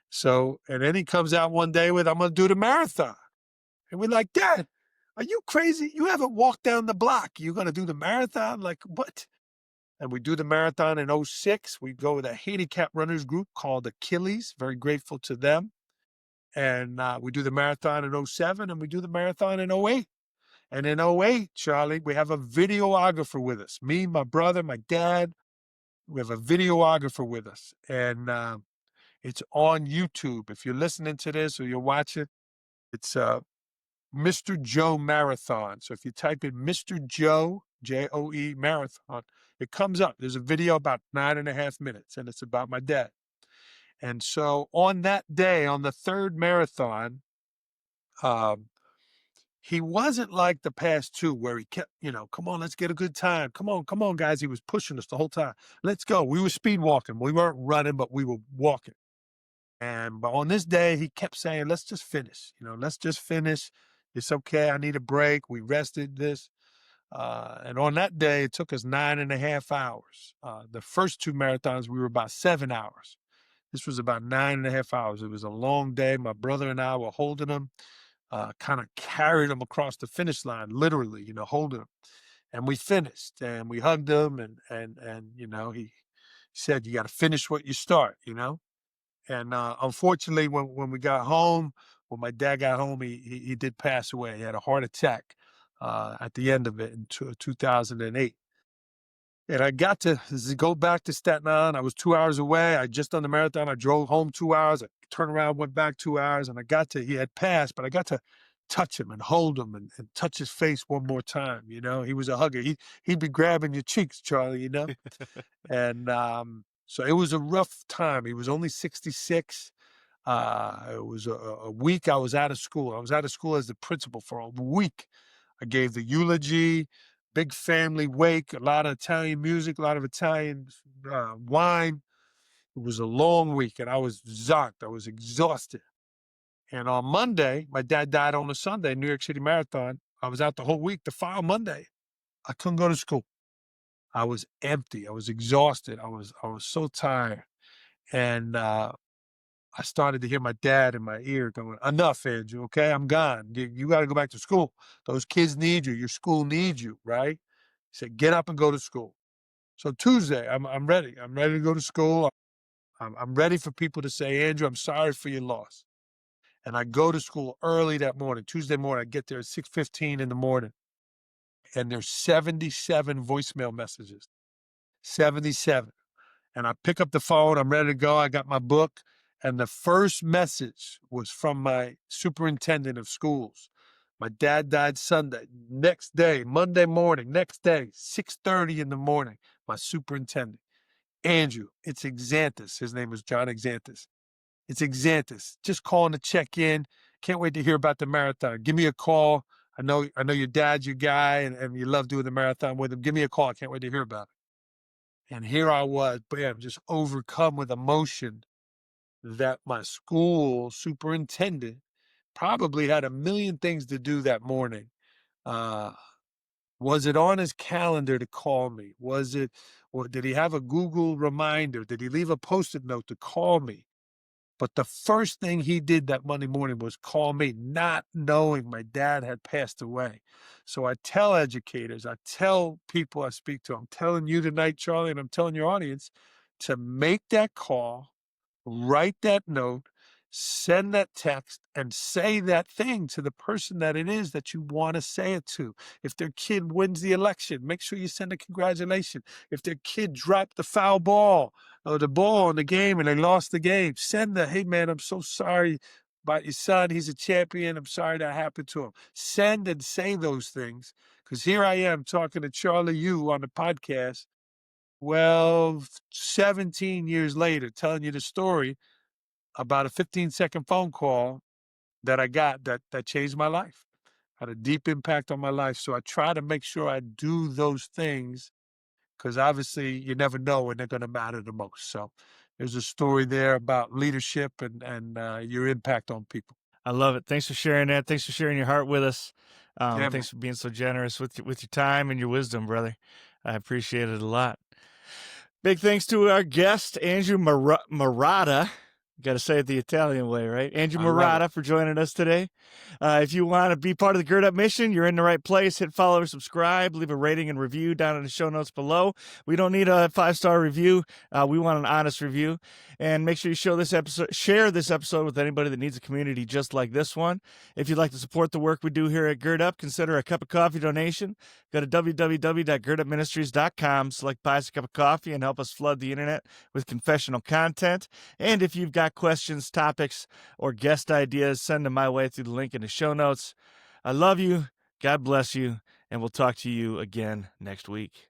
so, and then he comes out one day with, "I'm going to do the marathon," and we're like, "Dad, are you crazy? You haven't walked down the block. You're going to do the marathon? Like what?" And we do the marathon in '06. We go with a handicap runners group called Achilles. Very grateful to them. And we do the marathon in '07, and we do the marathon in '08. And in '08, Charlie, we have a videographer with us. Me, my brother, my dad. We have a videographer with us. And it's on YouTube. If you're listening to this or you're watching, it's Mr. Joe Marathon. So if you type in Mr. Joe, Joe Marathon, it comes up. There's a video about 9.5 minutes, and it's about my dad. And so on that day, on the third marathon, um, he wasn't like the past 2 where he kept, come on, let's get a good time. Come on, guys. He was pushing us the whole time. Let's go. We were speed walking. We weren't running, but we were walking. But on this day, he kept saying, let's just finish. Let's just finish. It's okay. I need a break. We rested this. And on that day, it took us 9.5 hours. The first 2 marathons, we were about 7 hours. This was about 9.5 hours. It was a long day. My brother and I were holding him, kind of carried him across the finish line, literally, holding him. And we finished, and we hugged him, and he said, you got to finish what you start. And unfortunately, when we got home, when my dad got home, he did pass away. He had a heart attack at the end of it in 2008. And I got to go back to Staten Island. I was 2 hours away. I just done the marathon. I drove home 2 hours. I turned around, went back 2 hours, and he had passed, but I got to touch him and hold him and touch his face one more time. He was a hugger. He'd be grabbing your cheeks, Charlie. And so it was a rough time. He was only 66. It was a week I was out of school. I was out of school as the principal for a week. I gave the eulogy, big family wake, a lot of Italian music, a lot of Italian wine. It was a long week, and I was zonked. I was exhausted. And on Monday, my dad died on a Sunday, New York City Marathon. I was out the whole week. The following Monday, I couldn't go to school. I was empty. I was exhausted. I was so tired. And I started to hear my dad in my ear going, enough, Andrew, okay? I'm gone. You got to go back to school. Those kids need you. Your school needs you, right? He said, get up and go to school. So Tuesday, I'm ready. I'm ready to go to school. I'm ready for people to say, Andrew, I'm sorry for your loss. And I go to school early that morning. Tuesday morning, I get there at 6:15 in the morning. And there's 77 voicemail messages. 77. And I pick up the phone. I'm ready to go. I got my book. And the first message was from my superintendent of schools. My dad died Sunday. Next day, Monday morning, next day, 6:30 in the morning, my superintendent, Andrew, it's Exanthus. His name was John Exanthus. It's Exanthus. Just calling to check in. Can't wait to hear about the marathon. Give me a call. I know your dad's your guy, and you love doing the marathon with him. Give me a call. I can't wait to hear about it. And here I was, bam, just overcome with emotion that my school superintendent probably had a million things to do that morning. Uh, Was it on his calendar to call me? Was it, or did he have a Google reminder? Did he leave a Post-it note to call me? But the first thing he did that Monday morning was call me, not knowing my dad had passed away. So I tell educators, I tell people I speak to, I'm telling you tonight, Charlie, and I'm telling your audience to make that call, write that note, send that text, and say that thing to the person that it is that you want to say it to. If their kid wins the election, make sure you send a congratulation. If their kid dropped the foul ball or the ball in the game and they lost the game, send the, hey man, I'm so sorry about your son. He's a champion. I'm sorry that happened to him. Send and say those things. Because here I am talking to Charlie U on the podcast. Well, 17 years later, telling you the story about a 15-second phone call that I got that changed my life, had a deep impact on my life. So I try to make sure I do those things because obviously you never know when they're going to matter the most. So there's a story there about leadership and your impact on people. I love it. Thanks for sharing that. Thanks for sharing your heart with us. Yeah, Thanks for being so generous with your time and your wisdom, brother. I appreciate it a lot. Big thanks to our guest, Andrew Marotta. Got to say it the Italian way, right? Andrew Marotta for joining us today. If you want to be part of the Gird Up mission, you're in the right place. Hit follow or subscribe. Leave a rating and review down in the show notes below. We don't need a 5-star review. We want an honest review. And make sure you share this episode with anybody that needs a community just like this one. If you'd like to support the work we do here at Gird Up, consider a cup of coffee donation. Go to www.girdupministries.com, select buy us a cup of coffee, and help us flood the internet with confessional content. And if you've got questions, topics, or guest ideas, send them my way through the link in the show notes. I love you. God bless you. And we'll talk to you again next week.